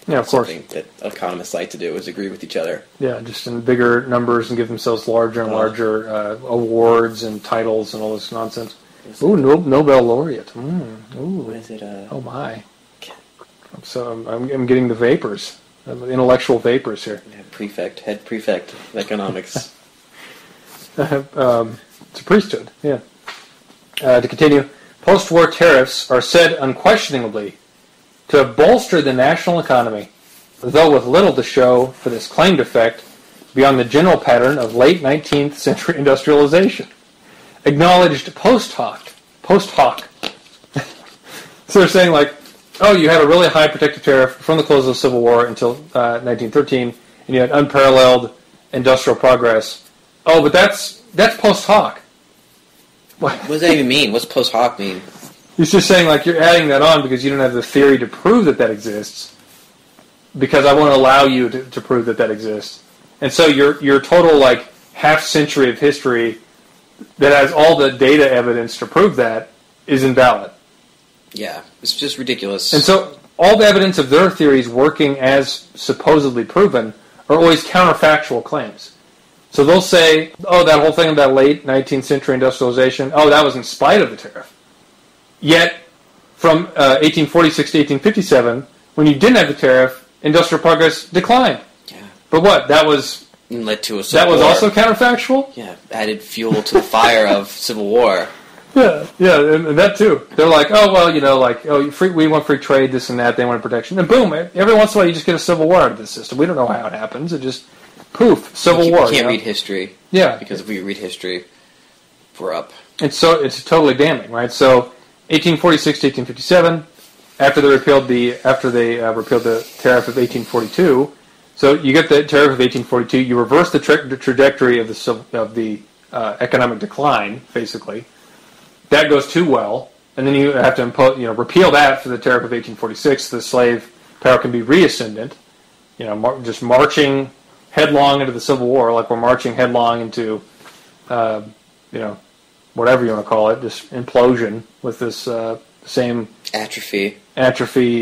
Speaker 1: Yeah, of course.
Speaker 2: Something that economists like to do is agree with each other.
Speaker 1: Yeah, just in bigger numbers and give themselves larger and larger awards and titles and all this nonsense. Ooh, Nobel laureate. Ooh.
Speaker 2: What is it?
Speaker 1: Oh my! I'm getting the vapors. Intellectual vapors here.
Speaker 2: Yeah, head prefect of economics.
Speaker 1: It's a priesthood, yeah. To continue, post-war tariffs are said unquestionably to have bolstered the national economy, though with little to show for this claimed effect beyond the general pattern of late 19th century industrialization. Acknowledged post hoc. So they're saying, like, oh, you had a really high protective tariff from the close of the Civil War until 1913, and you had unparalleled industrial progress. Oh, but that's post hoc.
Speaker 2: What does that even mean? What's post hoc mean?
Speaker 1: He's just saying, like, you're adding that on because you don't have the theory to prove that exists, because I won't allow you to prove that exists. And so your total, like, half century of history that has all the data evidence to prove that is invalid.
Speaker 2: Yeah, it's just ridiculous.
Speaker 1: And so all the evidence of their theories working as supposedly proven are always counterfactual claims. So they'll say, oh, that whole thing about late 19th century industrialization, oh, that was in spite of the tariff. Yet, from 1846 to 1857, when you didn't have the tariff, industrial progress declined.
Speaker 2: Yeah.
Speaker 1: But what? That was...
Speaker 2: led to a civil
Speaker 1: war. That was also counterfactual?
Speaker 2: Yeah, added fuel to the fire of Civil War.
Speaker 1: Yeah, and that too. They're like, oh, well, we want free trade, this and that, they want protection. And boom, every once in a while you just get a civil war out of this system. We don't know how it happens. It just, poof, civil war.
Speaker 2: You can't read history.
Speaker 1: Yeah.
Speaker 2: Because if we read history, we're up.
Speaker 1: And so it's totally damning, right? So 1846 to 1857, after they repealed the tariff of 1842, so you get the tariff of 1842, you reverse the trajectory of the economic decline, basically. That goes too well, and then you have to repeal that for the tariff of 1846. The slave power can be reascendant, just marching headlong into the Civil War, like we're marching headlong into, whatever you want to call it, just implosion with this same atrophy,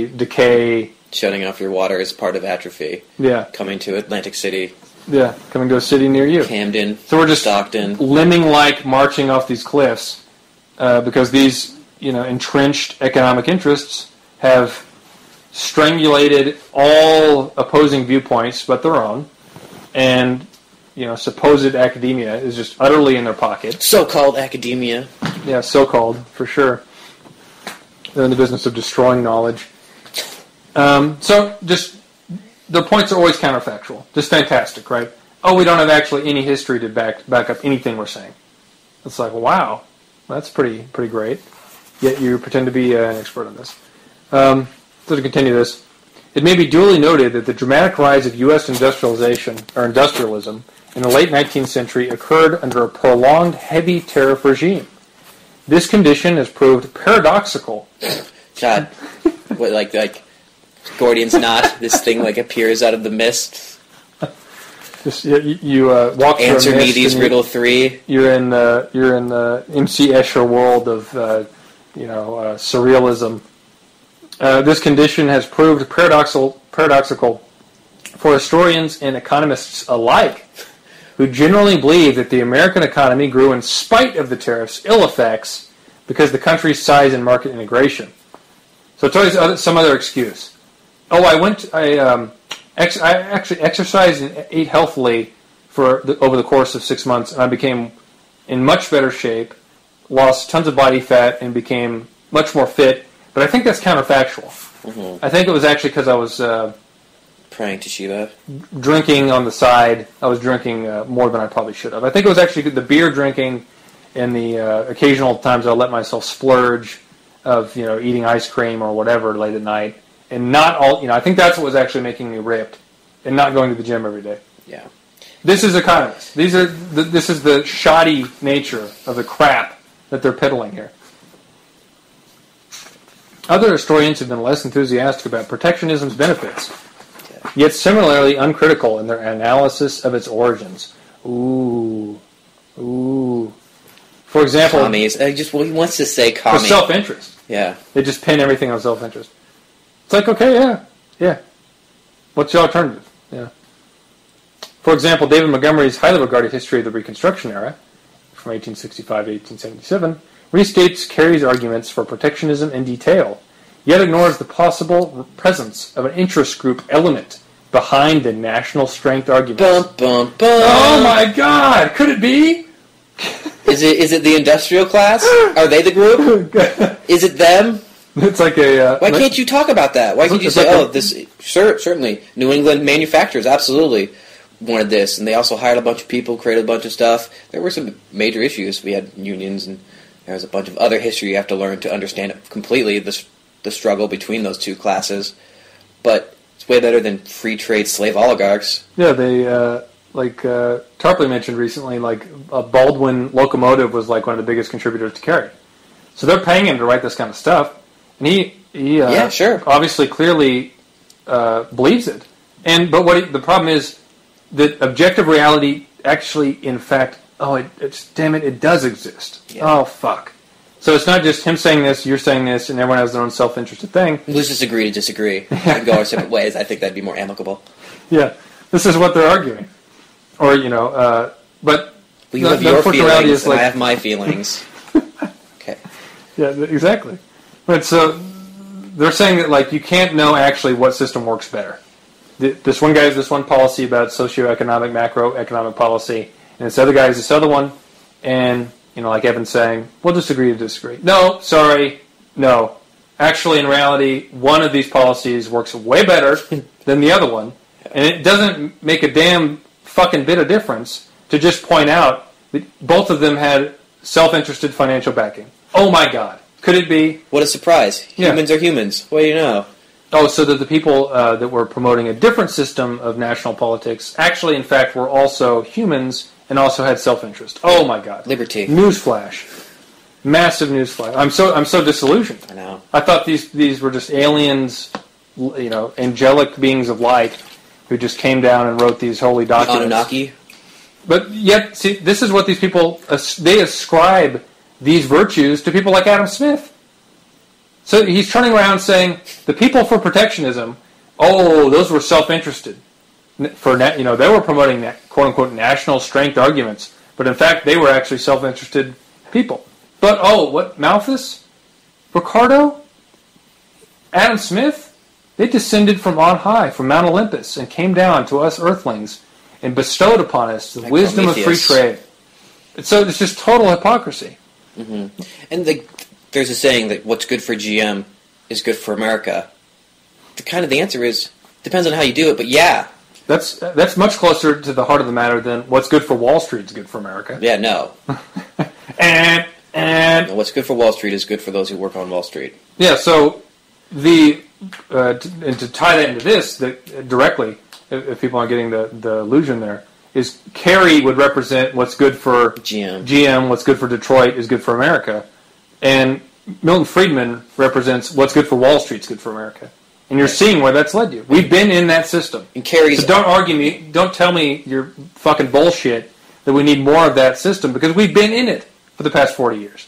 Speaker 1: decay.
Speaker 2: Shutting off your water is part of atrophy.
Speaker 1: Yeah.
Speaker 2: Coming to Atlantic City.
Speaker 1: Yeah, coming to a city near you.
Speaker 2: Camden.
Speaker 1: So we're just
Speaker 2: Stockton.
Speaker 1: Lemming-like marching off these cliffs. Because these, entrenched economic interests have strangulated all opposing viewpoints but their own, and, supposed academia is just utterly in their pocket.
Speaker 2: So-called academia.
Speaker 1: Yeah, so-called, for sure. They're in the business of destroying knowledge. So, just, their points are always counterfactual. Just fantastic, right? Oh, we don't have actually any history to back up anything we're saying. It's like, wow. That's pretty great. Yet you pretend to be an expert on this. So to continue this, it may be duly noted that the dramatic rise of U.S. industrialism in the late 19th century occurred under a prolonged heavy tariff regime. This condition has proved paradoxical.
Speaker 2: God, what, like Gordian's knot? This thing appears out of the mist.
Speaker 1: Just, you walk through
Speaker 2: Answer
Speaker 1: a mist
Speaker 2: me these riddle 3.
Speaker 1: You're in the MC Escher world of surrealism. This condition has proved paradoxical for historians and economists alike, who generally believe that the American economy grew in spite of the tariffs' ill effects because of the country's size and market integration. So it's always some other excuse. Oh, I actually exercised and ate healthily over the course of 6 months, and I became in much better shape, lost tons of body fat, and became much more fit. But I think that's counterfactual. Mm-hmm. I think it was actually because I was
Speaker 2: praying to Shiva,
Speaker 1: drinking on the side. I was drinking more than I probably should have. I think it was actually the beer drinking and the occasional times I let myself splurge of eating ice cream or whatever late at night. And not all, I think that's what was actually making me ripped, and not going to the gym every day.
Speaker 2: Yeah.
Speaker 1: This is economists. This is the shoddy nature of the crap that they're peddling here. Other historians have been less enthusiastic about protectionism's benefits, yet similarly uncritical in their analysis of its origins. Ooh. For example,
Speaker 2: commies. He wants to say commie.
Speaker 1: For self-interest.
Speaker 2: Yeah.
Speaker 1: They just pin everything on self-interest. It's like, okay, yeah. What's your alternative? Yeah. For example, David Montgomery's highly regarded History of the Reconstruction Era, from 1865 to 1877, restates Carey's arguments for protectionism in detail, yet ignores the possible presence of an interest group element behind the national strength arguments.
Speaker 2: Bum, bum, bum.
Speaker 1: Oh my God! Could it be?
Speaker 2: Is it the industrial class? Are they the group? Is it them?
Speaker 1: It's like a...
Speaker 2: Why can't you talk about that? Why can't you say, this... Sure, certainly. New England manufacturers absolutely wanted this, and they also hired a bunch of people, created a bunch of stuff. There were some major issues. We had unions, and there was a bunch of other history you have to learn to understand it completely, the struggle between those two classes. But it's way better than free trade slave oligarchs.
Speaker 1: Yeah, they... Tarpley mentioned recently, like, a Baldwin locomotive was like one of the biggest contributors to Carey. So they're paying him to write this kind of stuff. And he
Speaker 2: yeah, sure.
Speaker 1: obviously clearly believes it. But the problem is that objective reality actually, in fact, it does exist.
Speaker 2: Yeah.
Speaker 1: Oh, fuck. So it's not just him saying this, you're saying this, and everyone has their own self-interested thing.
Speaker 2: Let's just agree to disagree and go our separate ways. I think that'd be more amicable.
Speaker 1: Yeah, this is what they're arguing. Or, but...
Speaker 2: Well, you have your feelings, and I have my feelings. Okay.
Speaker 1: Yeah, exactly. But so they're saying that, like, you can't know actually what system works better. This one guy has this one policy about socioeconomic, macroeconomic policy, and this other guy has this other one, and, like Evan's saying, we'll just agree to disagree. No, sorry, no. Actually, in reality, one of these policies works way better than the other one, and it doesn't make a damn fucking bit of difference to just point out that both of them had self-interested financial backing. Oh my God. Could it be?
Speaker 2: What a surprise. Humans are humans. What do you know?
Speaker 1: Oh, so that the people that were promoting a different system of national politics actually, in fact, were also humans and also had self-interest. Oh my God.
Speaker 2: Liberty.
Speaker 1: Newsflash. Massive newsflash. I'm so disillusioned.
Speaker 2: I know.
Speaker 1: I thought these were just aliens, angelic beings of light who just came down and wrote these holy documents.
Speaker 2: The Anunnaki.
Speaker 1: But yet, see, this is what these people, they ascribe these virtues to people like Adam Smith. So he's turning around saying, the people for protectionism, those were self-interested. They were promoting that quote-unquote national strength arguments, but in fact, they were actually self-interested people. But, what, Malthus? Ricardo? Adam Smith? They descended from on high, from Mount Olympus, and came down to us earthlings and bestowed upon us the
Speaker 2: like
Speaker 1: wisdom
Speaker 2: Prometheus.
Speaker 1: of free trade. So it's just total hypocrisy.
Speaker 2: Mm-hmm. And there's a saying that what's good for GM is good for America. The answer is, depends on how you do it, but yeah.
Speaker 1: That's much closer to the heart of the matter than what's good for Wall Street is good for America.
Speaker 2: Yeah, no.
Speaker 1: and
Speaker 2: no, what's good for Wall Street is good for those who work on Wall Street.
Speaker 1: Yeah, so and to tie that into this directly, if people aren't getting the illusion there, is Carey would represent what's good for GM, what's good for Detroit is good for America, and Milton Friedman represents what's good for Wall Street is good for America. And you're seeing where that's led you. We've been in that system.
Speaker 2: And Carey's...
Speaker 1: So don't argue me, don't tell me your fucking bullshit that we need more of that system, because we've been in it for the past 40 years.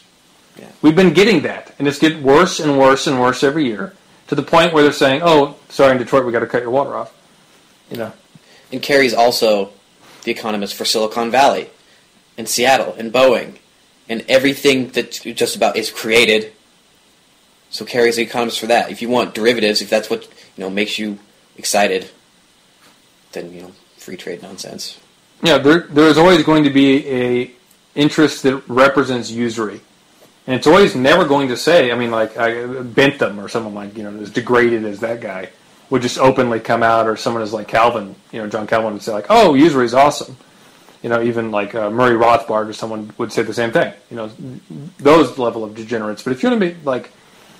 Speaker 2: Yeah.
Speaker 1: We've been getting that, and it's getting worse and worse and worse every year, to the point where they're saying, sorry, in Detroit we got to cut your water off.
Speaker 2: And Carey's also the economist for Silicon Valley, and Seattle, and Boeing, and everything that just about is created. So Carey's the economist for that. If you want derivatives, if that's what makes you excited, then free trade nonsense.
Speaker 1: Yeah, there is always going to be a interest that represents usury. And it's always never going to say, Bentham or someone like, as degraded as that guy would just openly come out, or someone as like Calvin, John Calvin would say like, usury is awesome. Even like Murray Rothbard or someone would say the same thing. Those level of degenerates. But if you want to be like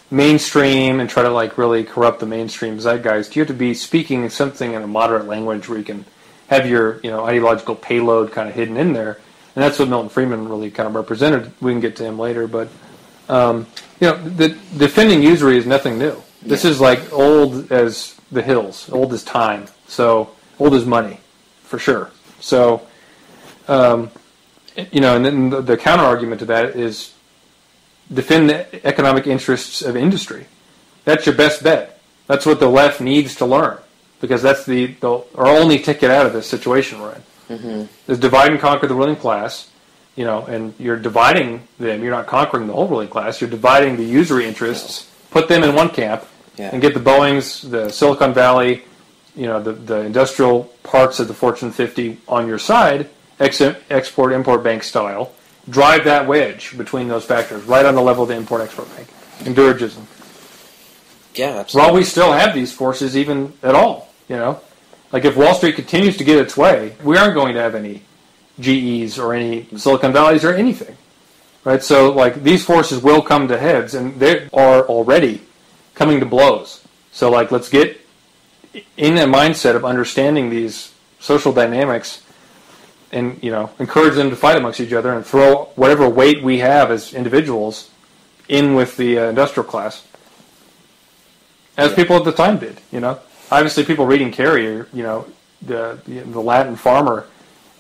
Speaker 1: mainstream and try to like really corrupt the mainstream zeitgeist, you have to be speaking something in a moderate language where you can have your ideological payload kind of hidden in there. And that's what Milton Friedman really kind of represented. We can get to him later, but the defending usury is nothing new. This is like old as the hills, old as time, so old as money, for sure. So, and then the counter argument to that is defend the economic interests of industry. That's your best bet. That's what the left needs to learn, because that's our only ticket out of this situation we're in. Mm-hmm. Is divide and conquer the ruling class, and you're dividing them. You're not conquering the whole ruling class. You're dividing the usury interests, put them in one camp, and get the Boeings, the Silicon Valley, the industrial parts of the Fortune 50 on your side, export-import bank style, drive that wedge between those factors, right on the level of the import-export bank. Enduragism.
Speaker 2: Yeah, absolutely.
Speaker 1: While we still have these forces even at all, Like if Wall Street continues to get its way, we aren't going to have any GEs or any Silicon Valleys or anything. Right? So like these forces will come to heads, and they are already coming to blows. So like let's get in a mindset of understanding these social dynamics and, encourage them to fight amongst each other and throw whatever weight we have as individuals in with the industrial class. As people at the time did, Obviously people reading Carrier, the Latin farmer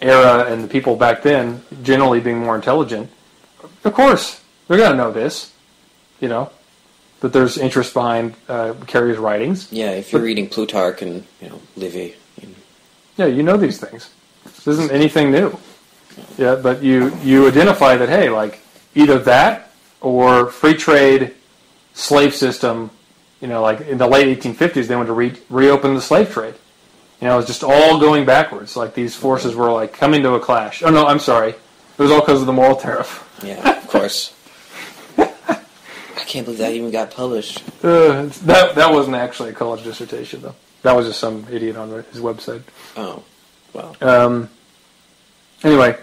Speaker 1: era and the people back then generally being more intelligent, of course, they're going to know this, that there's interest behind Carrier's writings.
Speaker 2: Yeah, if you're reading Plutarch and, Livy.
Speaker 1: Yeah, you know these things. This isn't anything new. Yeah, but you identify that, hey, like, either that or free trade, slave system, like in the late 1850s, they wanted to reopen the slave trade. It was just all going backwards. Like, these forces were, like, coming to a clash. Oh, no, I'm sorry. It was all because of the moral tariff.
Speaker 2: Yeah, of course. I can't believe that even got published.
Speaker 1: That wasn't actually a college dissertation, though. That was just some idiot on his website.
Speaker 2: Oh, well.
Speaker 1: Anyway,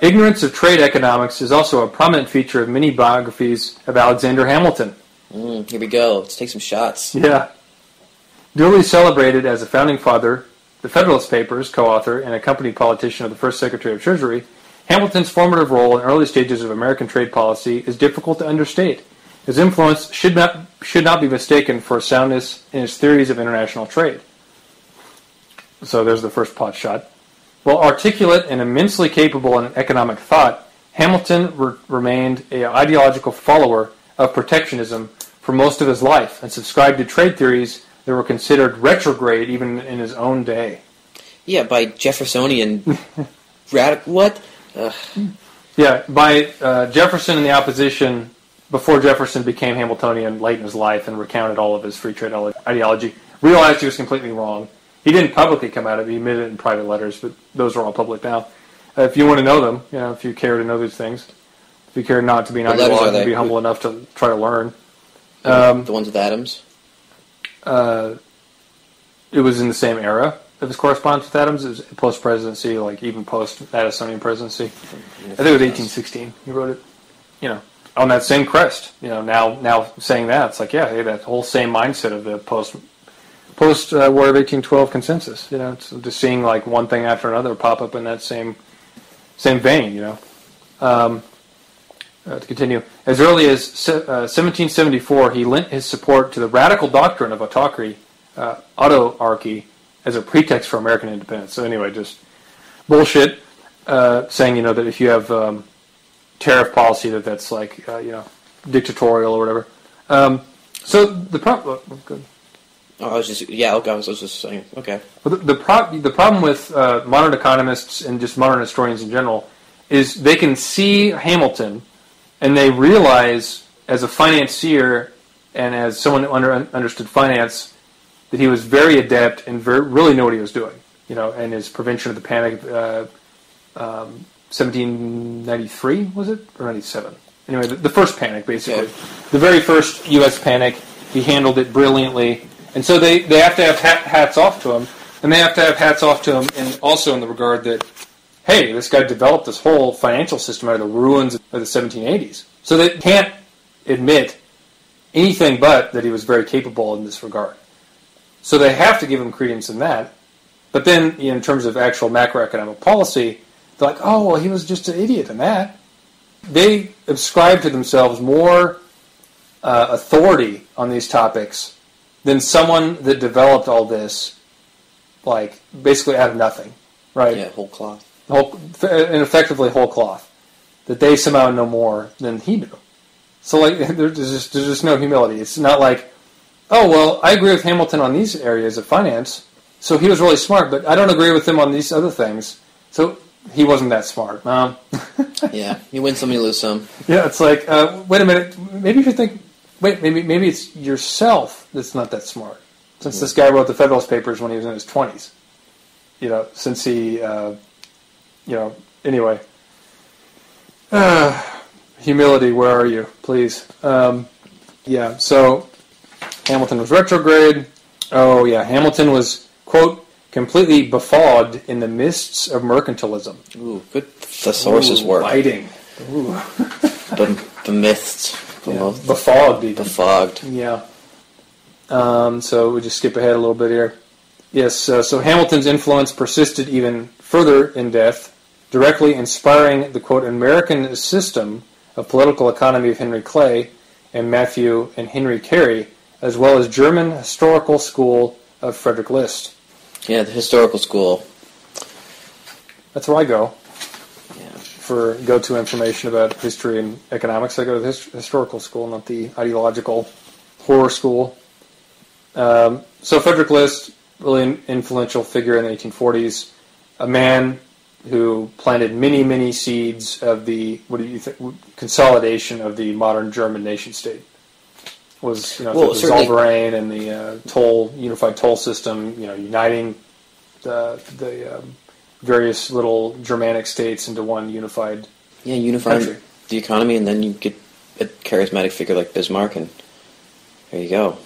Speaker 1: ignorance of trade economics is also a prominent feature of many biographies of Alexander Hamilton.
Speaker 2: Here we go. Let's take some shots.
Speaker 1: Yeah. Duly celebrated as a founding father, the Federalist Papers co-author, and accompanied politician of the first Secretary of Treasury, Hamilton's formative role in early stages of American trade policy is difficult to understate. His influence should not be mistaken for soundness in his theories of international trade. So there's the first pot shot. While articulate and immensely capable in economic thought, Hamilton remained an ideological follower of protectionism for most of his life and subscribed to trade theories that were considered retrograde even in his own day.
Speaker 2: Yeah, by Jeffersonian radical... What?
Speaker 1: Yeah, by Jefferson and the opposition, before Jefferson became Hamiltonian late in his life and recounted all of his free trade ideology, realized he was completely wrong. He didn't publicly come out of it. He admitted it in private letters, but those are all public now. If you want to know them, if you care to know these things, if you care not to be an ideologue and be humble enough to try to learn.
Speaker 2: The ones with Adams?
Speaker 1: It was in the same era of his correspondence with Adams. It was post-presidency, like even post-Addisonian presidency. I think it was 1816 he wrote it. On that same crest. Now saying that, it's like, yeah, hey, that whole same mindset of the post-War of 1812 consensus. It's just seeing like one thing after another pop up in that same vein. To continue, as early as 1774, he lent his support to the radical doctrine of autarky as a pretext for American independence. So anyway, just bullshit, saying that if you have tariff policy that's like dictatorial or whatever. So the problem. Good.
Speaker 2: I was just saying. Okay.
Speaker 1: Well, the problem with modern economists and just modern historians in general is they can see Hamilton and they realize, as a financier and as someone who understood finance, that he was very adept and really knew what he was doing. And his prevention of the panic, 1793 was it or 97? Anyway, the first panic, basically, the very first U.S. panic, he handled it brilliantly. And so they have to have hats off to him, and they have to have hats off to him, and also in the regard that, hey, this guy developed this whole financial system out of the ruins of the 1780s. So they can't admit anything but that he was very capable in this regard. So they have to give him credence in that. But then, in terms of actual macroeconomic policy, they're like, oh, well, he was just an idiot in that. They ascribe to themselves more authority on these topics than someone that developed all this, like, basically out of nothing, right?
Speaker 2: Yeah, whole cloth.
Speaker 1: And effectively whole cloth. That they somehow know more than he knew. So, like, there's just no humility. It's not like, oh, well, I agree with Hamilton on these areas of finance, so he was really smart, but I don't agree with him on these other things, so he wasn't that smart.
Speaker 2: Yeah, you win some, you lose some.
Speaker 1: Yeah, it's like, wait a minute, maybe if you think, maybe it's yourself that's not that smart. Since this guy wrote the Federalist Papers when he was in his 20s. Since he, anyway. Humility, where are you? Please. So Hamilton was retrograde. Oh, yeah, Hamilton was, quote, completely befogged in the mists of mercantilism.
Speaker 2: Ooh, good thesaurus work.
Speaker 1: Biting. Ooh.
Speaker 2: the mists.
Speaker 1: Befogged, even.
Speaker 2: Befogged.
Speaker 1: Yeah. So we just skip ahead a little bit here. Yes, so Hamilton's influence persisted even further in death, directly inspiring the, quote, American system of political economy of Henry Clay and Matthew and Henry Carey, as well as German historical school of Frederick List.
Speaker 2: Yeah, the historical school.
Speaker 1: That's where I go.
Speaker 2: Yeah.
Speaker 1: For go-to information about history and economics. I go to the historical school, not the ideological horror school. So Frederick List, really influential figure in the 1840s, a man who planted many, many seeds of the consolidation of the modern German nation-state. Was the Zollverein and the unified toll system, uniting the various little Germanic states into one unified country.
Speaker 2: The economy, and then you get a charismatic figure like Bismarck, and there you go.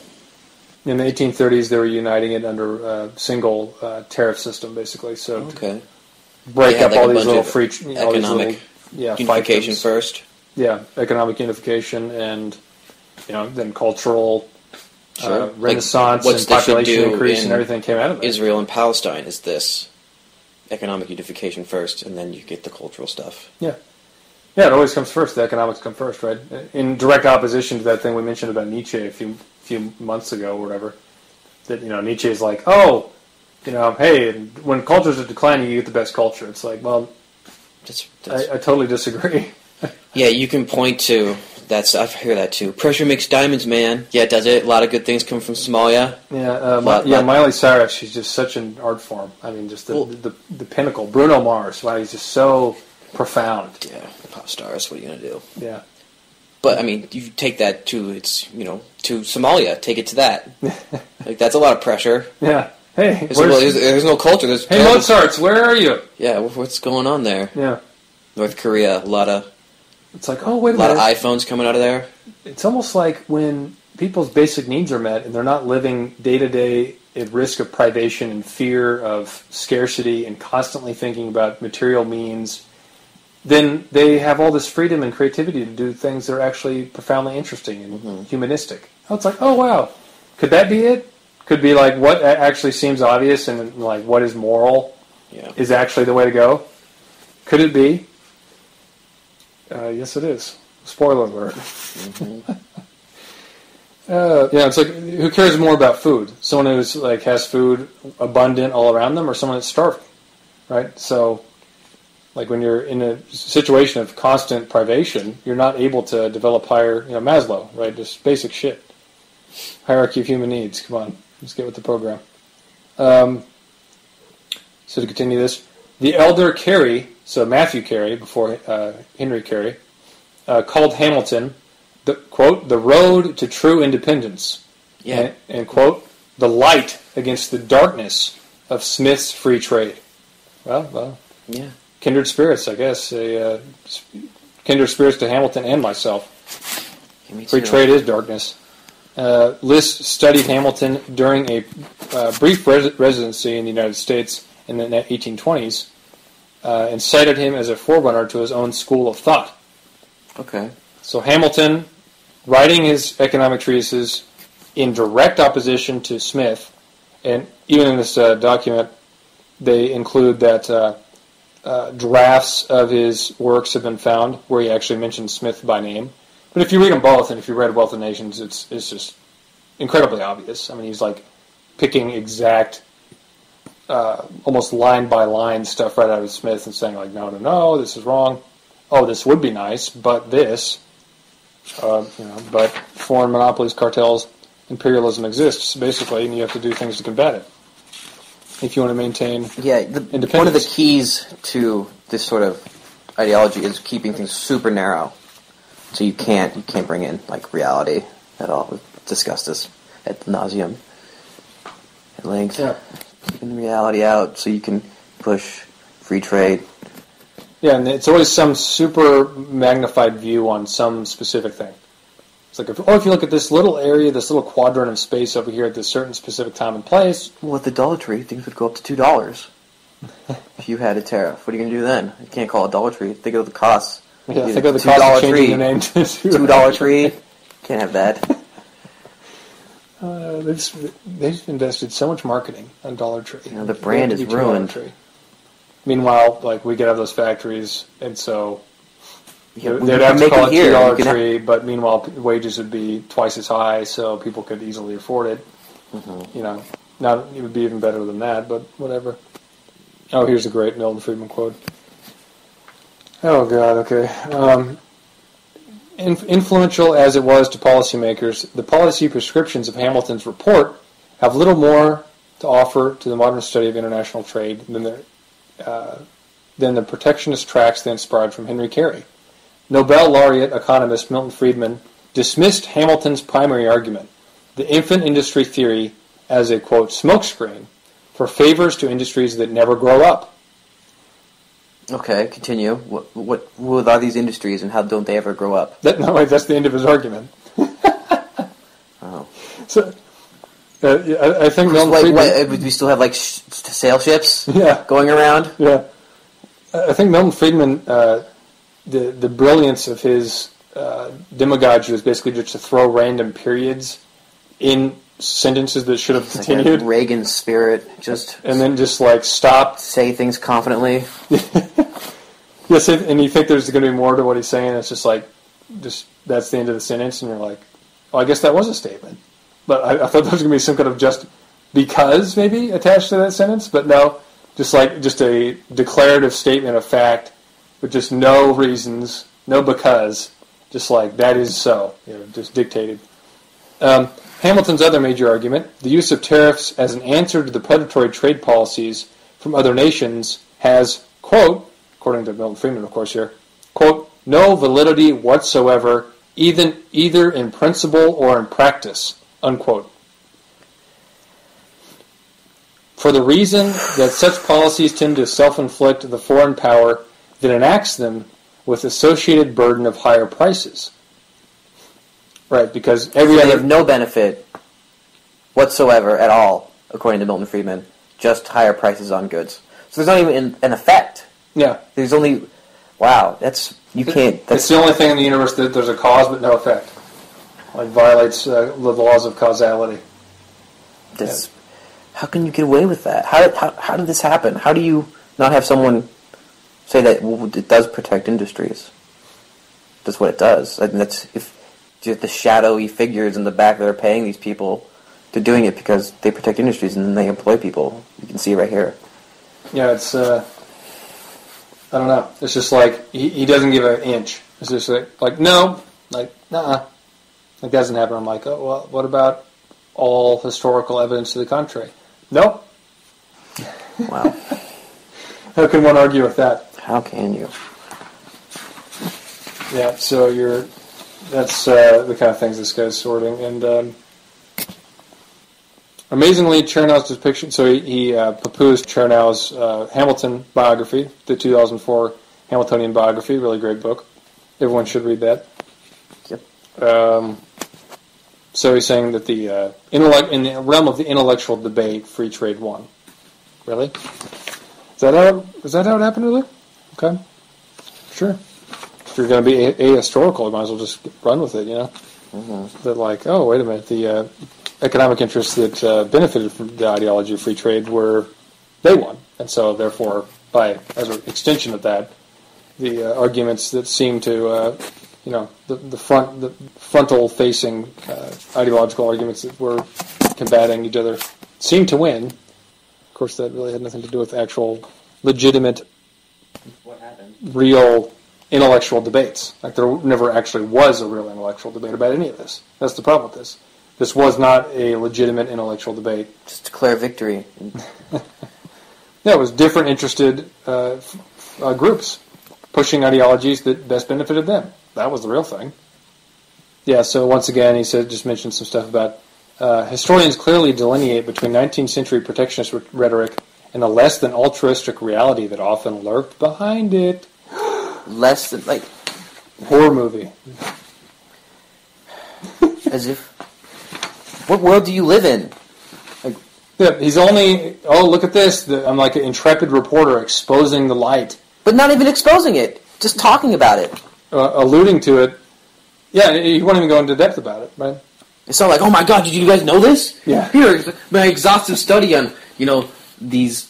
Speaker 1: In the 1830s, they were uniting it under a single tariff system, basically. So break up all these little free
Speaker 2: economic unification first.
Speaker 1: Yeah, economic unification, and then cultural renaissance and population increase and everything came out of it.
Speaker 2: Israel and Palestine is this economic unification first, and then you get the cultural stuff.
Speaker 1: Yeah, it always comes first. The economics come first, right? In direct opposition to that thing we mentioned about Nietzsche a few months ago, or whatever. That Nietzsche is like, hey, when cultures are declining, you get the best culture. It's like, well, I totally disagree.
Speaker 2: Yeah, you can point to I hear that too. Pressure makes diamonds, man. Yeah, does it? A lot of good things come from Somalia.
Speaker 1: Yeah, Miley Cyrus. She's just such an art form. I mean, just the pinnacle. Bruno Mars. Wow, he's just so profound.
Speaker 2: Yeah, pop stars. What are you gonna do?
Speaker 1: Yeah.
Speaker 2: But I mean, you take that to to Somalia. Take it to that. Like that's a lot of pressure.
Speaker 1: Yeah. Hey,
Speaker 2: there's no culture.
Speaker 1: Hey, Mozarts, where are you?
Speaker 2: Yeah, what's going on there?
Speaker 1: Yeah.
Speaker 2: North Korea, a lot of.
Speaker 1: It's like, oh, wait a minute.
Speaker 2: A lot of iPhones coming out of there.
Speaker 1: It's almost like when people's basic needs are met and they're not living day to day at risk of privation and fear of scarcity and constantly thinking about material means, then they have all this freedom and creativity to do things that are actually profoundly interesting and humanistic. Oh, it's like, oh, wow. Could that be it? Could be like what actually seems obvious and like what is moral is actually the way to go. Could it be? Yes, it is. Spoiler alert. It's like, who cares more about food? Someone who's like has food abundant all around them, or someone that's starving, right? So, like when you're in a situation of constant privation, you're not able to develop higher, Maslow, right? Just basic shit. Hierarchy of human needs. Come on, let's get with the program. So to continue this, the elder Carey. So Matthew Carey, before Henry Carey, called Hamilton, the road to true independence, and quote, the light against the darkness of Smith's free trade. Well,
Speaker 2: yeah,
Speaker 1: kindred spirits, I guess. Kindred spirits to Hamilton and myself. Free trade is darkness. List studied Hamilton during a brief residency in the United States in the 1820s. And cited him as a forerunner to his own school of thought.
Speaker 2: Okay.
Speaker 1: So Hamilton, writing his economic treatises in direct opposition to Smith, and even in this document, they include that drafts of his works have been found where he actually mentions Smith by name. But if you read them both, and if you read Wealth of Nations, it's just incredibly obvious. I mean, he's like picking exact. Almost line by line stuff right out of Smith and saying like, no, this is wrong. Oh, this would be nice, but this, but foreign monopolies, cartels, imperialism exists basically, and you have to do things to combat it if you want to maintain independence.
Speaker 2: One of the keys to this sort of ideology is keeping things super narrow, so you can't bring in like reality at all. We've discussed this ad nauseum. links, keeping the reality out so you can push free trade.
Speaker 1: Yeah, and it's always some super magnified view on some specific thing. It's like, if you look at this little area, this little quadrant of space over here at this certain specific time and place.
Speaker 2: Well, with the Dollar Tree, things would go up to $2 if you had a tariff. What are you going to do then? You can't call it Dollar Tree. Think of the costs.
Speaker 1: Yeah, think of the cost of changing the name to
Speaker 2: $2 Tree. Can't have that.
Speaker 1: They've invested so much marketing on Dollar Tree.
Speaker 2: You know, the brand is ruined.
Speaker 1: Meanwhile, like, we could have those factories, and so they'd
Speaker 2: have
Speaker 1: have to call it $2
Speaker 2: Tree,
Speaker 1: Tree, but meanwhile, wages would be twice as high, so people could easily afford it. Mm-hmm. You know, now it would be even better than that, but whatever. Oh, here's a great Milton Friedman quote. Oh, God, okay. Influential as it was to policymakers, the policy prescriptions of Hamilton's report have little more to offer to the modern study of international trade than the protectionist tracts they inspired from Henry Carey. Nobel laureate economist Milton Friedman dismissed Hamilton's primary argument, the infant industry theory, as a, quote, smokescreen for favors to industries that never grow up.
Speaker 2: Okay, continue. What are these industries, and how don't they ever grow up?
Speaker 1: That's the end of his argument.
Speaker 2: Oh.
Speaker 1: So, I think Milton Friedman...
Speaker 2: we still have, like, sail ships
Speaker 1: going
Speaker 2: around?
Speaker 1: Yeah. I think Milton Friedman, the brilliance of his demagogy was basically just to throw random periods in sentences that should have continued.
Speaker 2: Like Reagan spirit,
Speaker 1: and then just like stop,
Speaker 2: say things confidently.
Speaker 1: Yes, and you think there's going to be more to what he's saying. It's just like, that's the end of the sentence, and you're like, oh, I guess that was a statement. But I thought there was going to be some kind of just because maybe attached to that sentence, but no, just a declarative statement of fact with just no reasons, no because, just like that is so, just dictated. Hamilton's other major argument, the use of tariffs as an answer to the predatory trade policies from other nations has, quote, according to Milton Friedman, of course here, quote, no validity whatsoever, either in principle or in practice, unquote. For the reason that such policies tend to self-inflict the foreign power that enacts them with associated burden of higher prices. Right, because they
Speaker 2: have no benefit whatsoever at all, according to Milton Friedman, just higher prices on goods. So there's not even an effect.
Speaker 1: Yeah.
Speaker 2: There's only, it's
Speaker 1: the only thing in the universe that there's a cause but no effect. Like violates the laws of causality.
Speaker 2: How can you get away with that? How did this happen? How do you not have someone say that it does protect industries? That's what it does. I mean, that's just the shadowy figures in the back that are paying these people. They're doing it because they protect industries and then they employ people. You can see right here.
Speaker 1: Yeah, it's I don't know. It's just like he doesn't give an inch. It's just like no, like nah, it doesn't happen. I'm like, oh well, what about all historical evidence to the contrary? Nope.
Speaker 2: Wow.
Speaker 1: How can one argue with that?
Speaker 2: How can you?
Speaker 1: Yeah. So that's the kind of things this guy's sorting, and amazingly, Chernow's depiction. So he proposed Chernow's Hamilton biography, the 2004 Hamiltonian biography. Really great book. Everyone should read that.
Speaker 2: Yep.
Speaker 1: So he's saying that in the realm of the intellectual debate, free trade won. Really? Is that how it happened, really? Okay. Sure. If you're going to be ahistorical, you might as well just run with it, Mm-hmm. That like, oh, wait a minute, the economic interests that benefited from the ideology of free trade they won. And so, therefore, as an extension of that, the arguments that seem to, the frontal-facing ideological arguments that were combating each other seem to win. Of course, that really had nothing to do with actual, legitimate, real intellectual debates. Like, there never actually was a real intellectual debate about any of this. That's the problem with this. This was not a legitimate intellectual debate.
Speaker 2: Just declare victory.
Speaker 1: Yeah, it was different interested groups pushing ideologies that best benefited them. That was the real thing. Yeah, so once again, he just mentioned some stuff about Historians clearly delineate between 19th century protectionist rhetoric and the less than altruistic reality that often lurked behind it.
Speaker 2: Less than, like...
Speaker 1: Horror movie.
Speaker 2: As if... What world do you live in?
Speaker 1: Yeah, he's only... Oh, look at this. I'm like an intrepid reporter exposing the light.
Speaker 2: But not even exposing it. Just talking about it.
Speaker 1: Alluding to it. Yeah, he won't even go into depth about it, right?
Speaker 2: It's not like, oh my god, did you guys know this?
Speaker 1: Yeah.
Speaker 2: Here, my exhaustive study on, these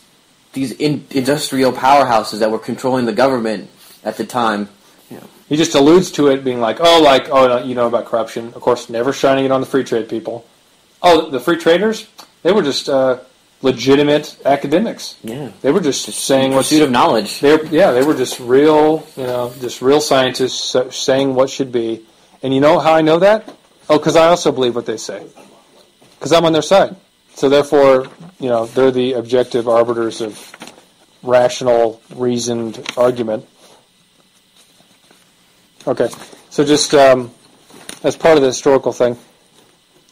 Speaker 2: industrial powerhouses that were controlling the government at the time. Yeah.
Speaker 1: He just alludes to it being like, oh, you know about corruption. Of course, never shining it on the free trade people. Oh, the free traders? They were just legitimate academics.
Speaker 2: Yeah.
Speaker 1: They were just saying
Speaker 2: what pursuit of knowledge.
Speaker 1: They were just real, just real scientists saying what should be. And you know how I know that? Oh, because I also believe what they say. Because I'm on their side. So therefore, they're the objective arbiters of rational, reasoned argument. Okay, so just as part of the historical thing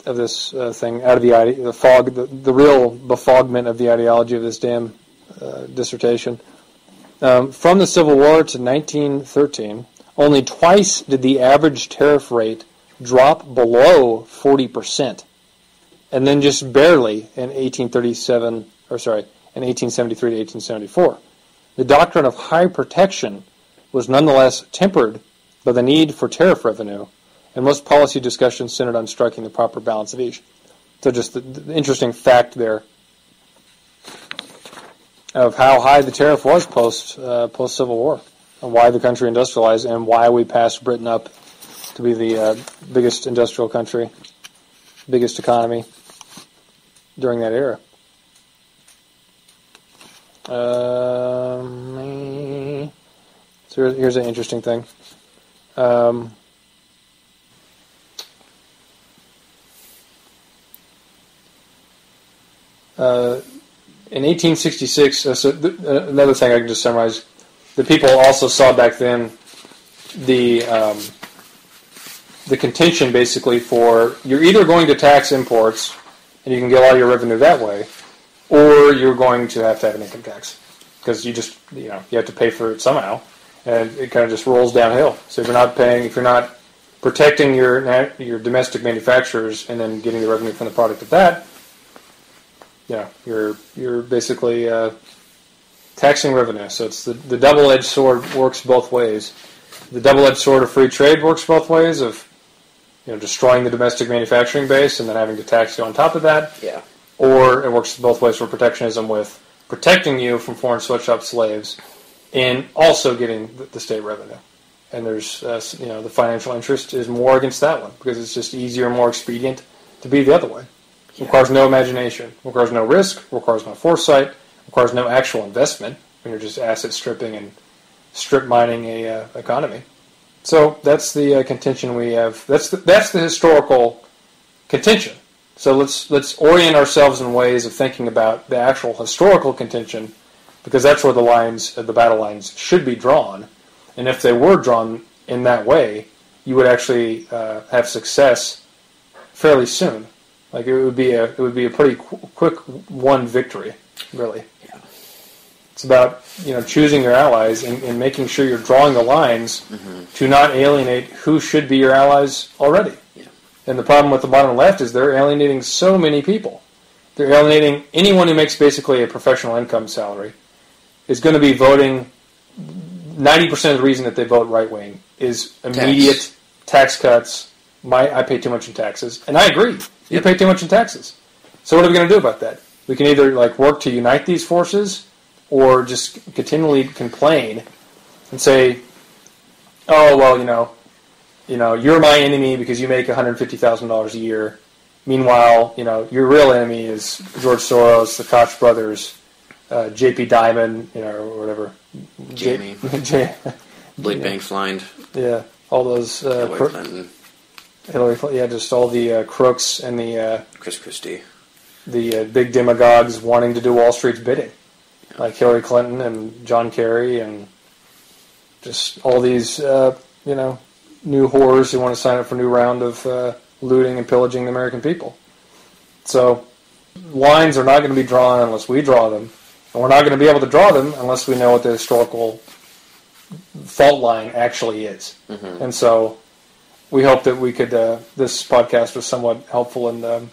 Speaker 1: of this thing, out of the fog, the real befogment of the ideology of this damn dissertation. From the Civil War to 1913, only twice did the average tariff rate drop below 40%, and then just barely in 1873 to 1874. The doctrine of high protection was nonetheless tempered by the need for tariff revenue, and most policy discussions centered on striking the proper balance of each. So just the interesting fact there of how high the tariff was post-Civil War, and why the country industrialized, and why we passed Britain up to be the biggest industrial country, biggest economy during that era. So here's an interesting thing. In 1866, another thing I can just summarize, the people also saw back then the contention basically for you're either going to tax imports and you can get all your revenue that way, or you're going to have an income tax because you have to pay for it somehow, and it kind of just rolls downhill. So if you're not protecting your domestic manufacturers and then getting the revenue from the product of that, you're basically taxing revenue. So it's the double-edged sword works both ways. The double-edged sword of free trade works both ways of destroying the domestic manufacturing base and then having to tax you on top of that.
Speaker 2: Yeah.
Speaker 1: Or it works both ways for protectionism with protecting you from foreign sweatshop slaves and also getting the state revenue. And there's the financial interest is more against that one because it's just easier and more expedient to be the other way. It requires no imagination, requires no risk, requires no foresight, requires no actual investment when you're just asset stripping and strip mining a economy. So that's the contention we have. That's the historical contention. So let's orient ourselves in ways of thinking about the actual historical contention, because that's where the battle lines should be drawn. And if they were drawn in that way, you would actually have success fairly soon. Like it would be a pretty quick won victory, really.
Speaker 2: Yeah.
Speaker 1: It's about choosing your allies and making sure you're drawing the lines to not alienate who should be your allies already.
Speaker 2: Yeah.
Speaker 1: And the problem with the bottom left is they're alienating so many people. They're alienating anyone who makes basically a professional income salary is going to be voting. 90% of the reason that they vote right wing is immediate tax cuts. I pay too much in taxes, and I agree. You pay too much in taxes. So what are we going to do about that? We can either work to unite these forces, or just continually complain and say, "Oh well, you're my enemy because you make $150,000 a year." Meanwhile, your real enemy is George Soros, the Koch brothers, J.P. Diamond, or whatever.
Speaker 2: Jamie. Blake Banksline.
Speaker 1: Yeah, all those.
Speaker 2: Hillary Clinton.
Speaker 1: Hillary Clinton. Yeah, just all the crooks and the
Speaker 2: Chris Christie. The
Speaker 1: big demagogues wanting to do Wall Street's bidding, like Hillary Clinton and John Kerry, and just all these new whores who want to sign up for a new round of looting and pillaging the American people. So lines are not going to be drawn unless we draw them. And we're not going to be able to draw them unless we know what the historical fault line actually is. Mm-hmm. And so we hope that we could, this podcast was somewhat helpful in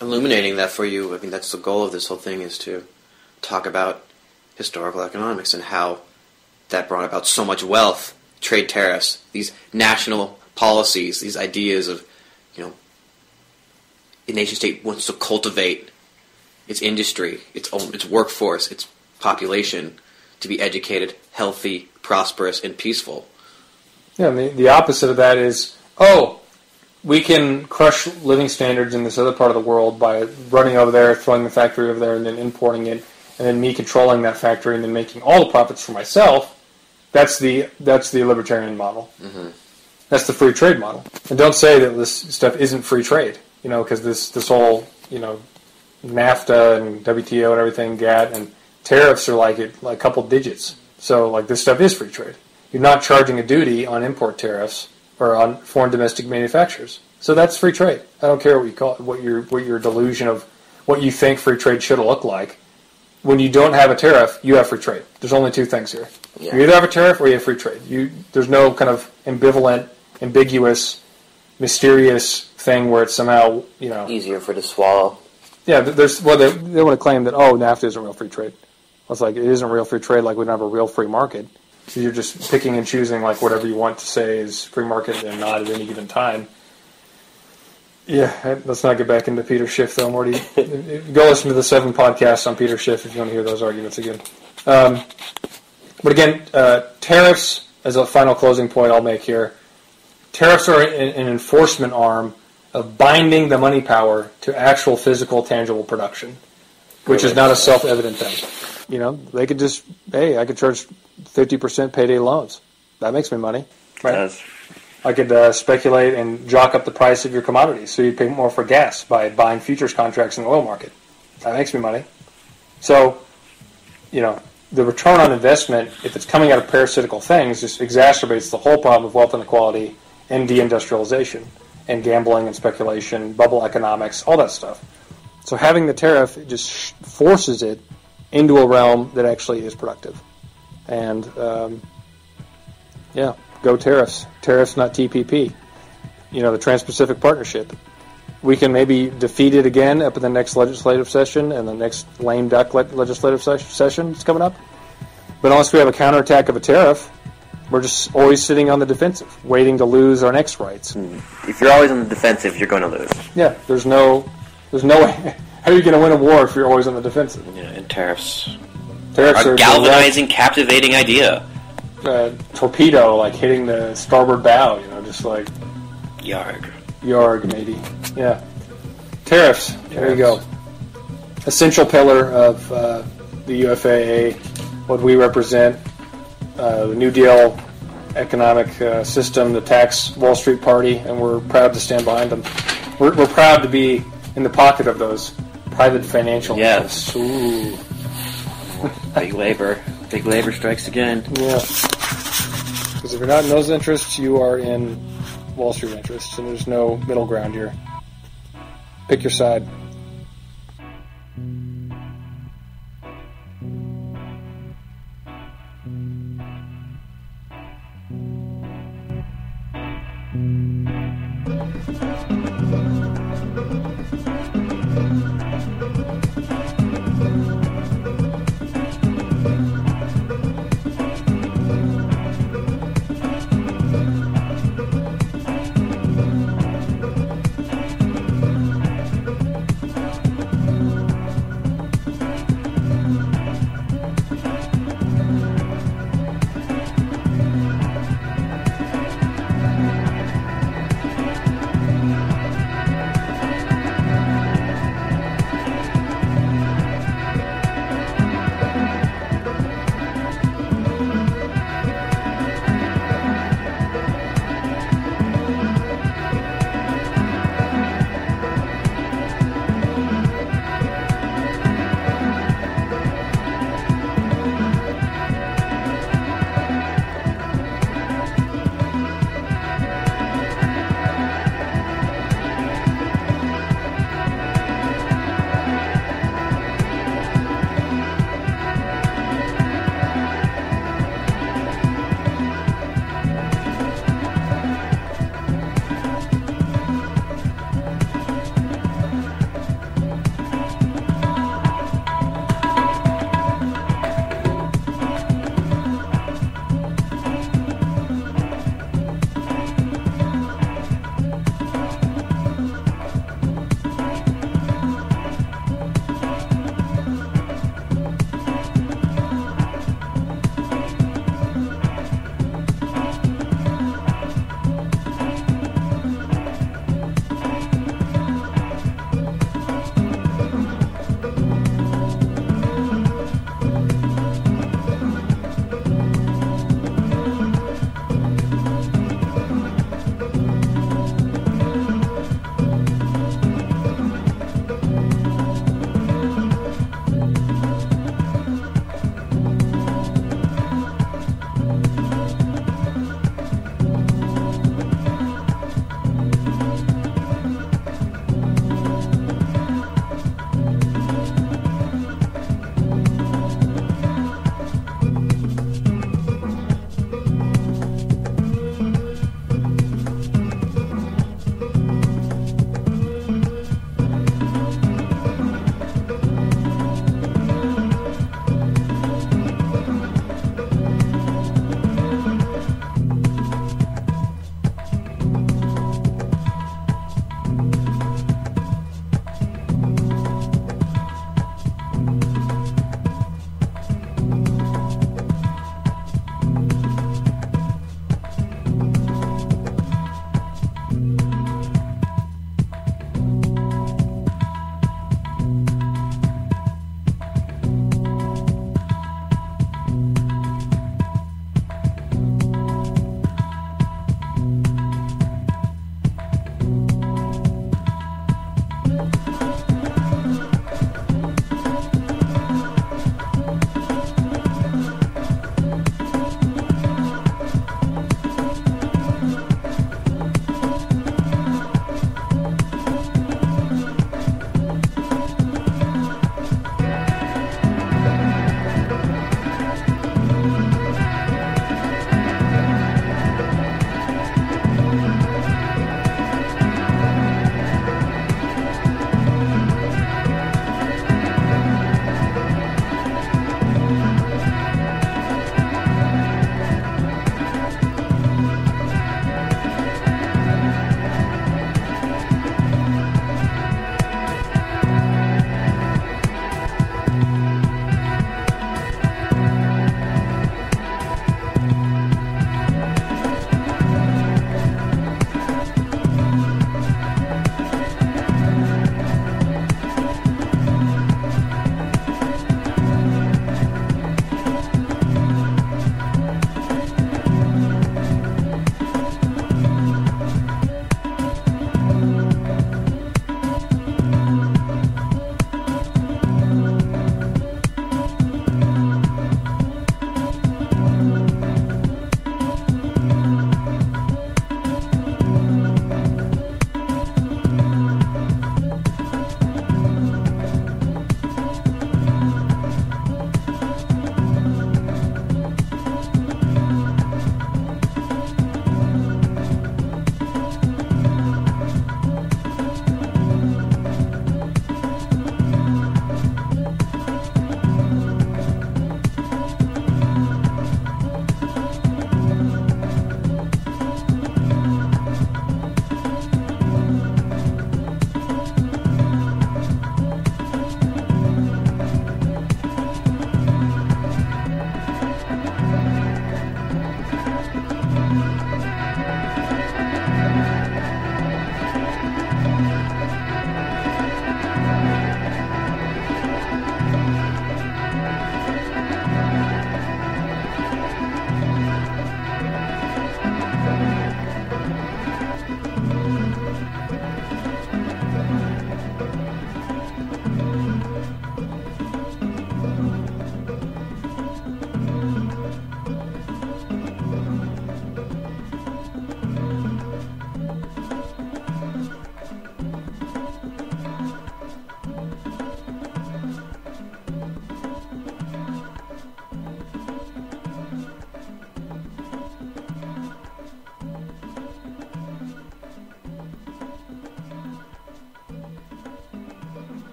Speaker 2: illuminating that for you. I mean, that's the goal of this whole thing, is to talk about historical economics and how that brought about so much wealth, trade tariffs, these national policies, these ideas of, a nation state wants to cultivate its industry, its workforce, its population to be educated, healthy, prosperous, and peaceful.
Speaker 1: Yeah, and the opposite of that is, we can crush living standards in this other part of the world by running over there, throwing the factory over there, and then importing it, and then me controlling that factory and then making all the profits for myself. That's the libertarian model. Mm-hmm. That's the free trade model. And don't say that this stuff isn't free trade, because this whole, NAFTA and WTO and everything, GATT, and tariffs are like a couple digits. So this stuff is free trade. You're not charging a duty on import tariffs or on foreign domestic manufacturers. So that's free trade. I don't care what you call it, what your delusion of what you think free trade should look like. When you don't have a tariff, you have free trade. There's only two things here. Yeah. You either have a tariff or you have free trade. There's no kind of ambivalent, ambiguous, mysterious thing where it's somehow,
Speaker 2: easier for to swallow.
Speaker 1: Yeah, they want to claim that, NAFTA isn't real free trade. It's like, it isn't real free trade, like we don't have a real free market. So you're just picking and choosing whatever you want to say is free market and not at any given time. Yeah, let's not get back into Peter Schiff, though, Morty. Go listen to the 7 podcasts on Peter Schiff if you want to hear those arguments again. But again, tariffs, as a final closing point I'll make here, tariffs are an enforcement arm of binding the money power to actual physical, tangible production, which is not a self-evident thing. They could just, I could charge 50% payday loans. That makes me money. Right? It does. I could speculate and jock up the price of your commodities so you pay more for gas by buying futures contracts in the oil market. That makes me money. So, the return on investment, if it's coming out of parasitical things, just exacerbates the whole problem of wealth inequality and deindustrialization and gambling and speculation, bubble economics, all that stuff. So having the tariff, it just forces it into a realm that actually is productive. And, go tariffs. Tariffs, not TPP. The Trans-Pacific Partnership. We can maybe defeat it again up in the next legislative session and the next lame duck legislative session that's coming up. But unless we have a counterattack of a tariff, we're just always sitting on the defensive, waiting to lose our next rights.
Speaker 2: If you're always on the defensive, you're going to lose.
Speaker 1: Yeah, there's no way. How are you going to win a war if you're always on the defensive?
Speaker 2: Yeah, and tariffs
Speaker 3: are a galvanizing, captivating idea.
Speaker 1: Torpedo, hitting the starboard bow, just like...
Speaker 3: Yarg,
Speaker 1: maybe. Yeah. Tariffs. There you go. Essential pillar of the UFAA, what we represent, the New Deal economic system, the tax Wall Street Party, and we're proud to stand behind them. We're proud to be in the pocket of those private financial interests.
Speaker 3: Ooh. Big labor strikes again.
Speaker 1: Yeah. Because if you're not in those interests, you are in Wall Street interests, and there's no middle ground here. Pick your side.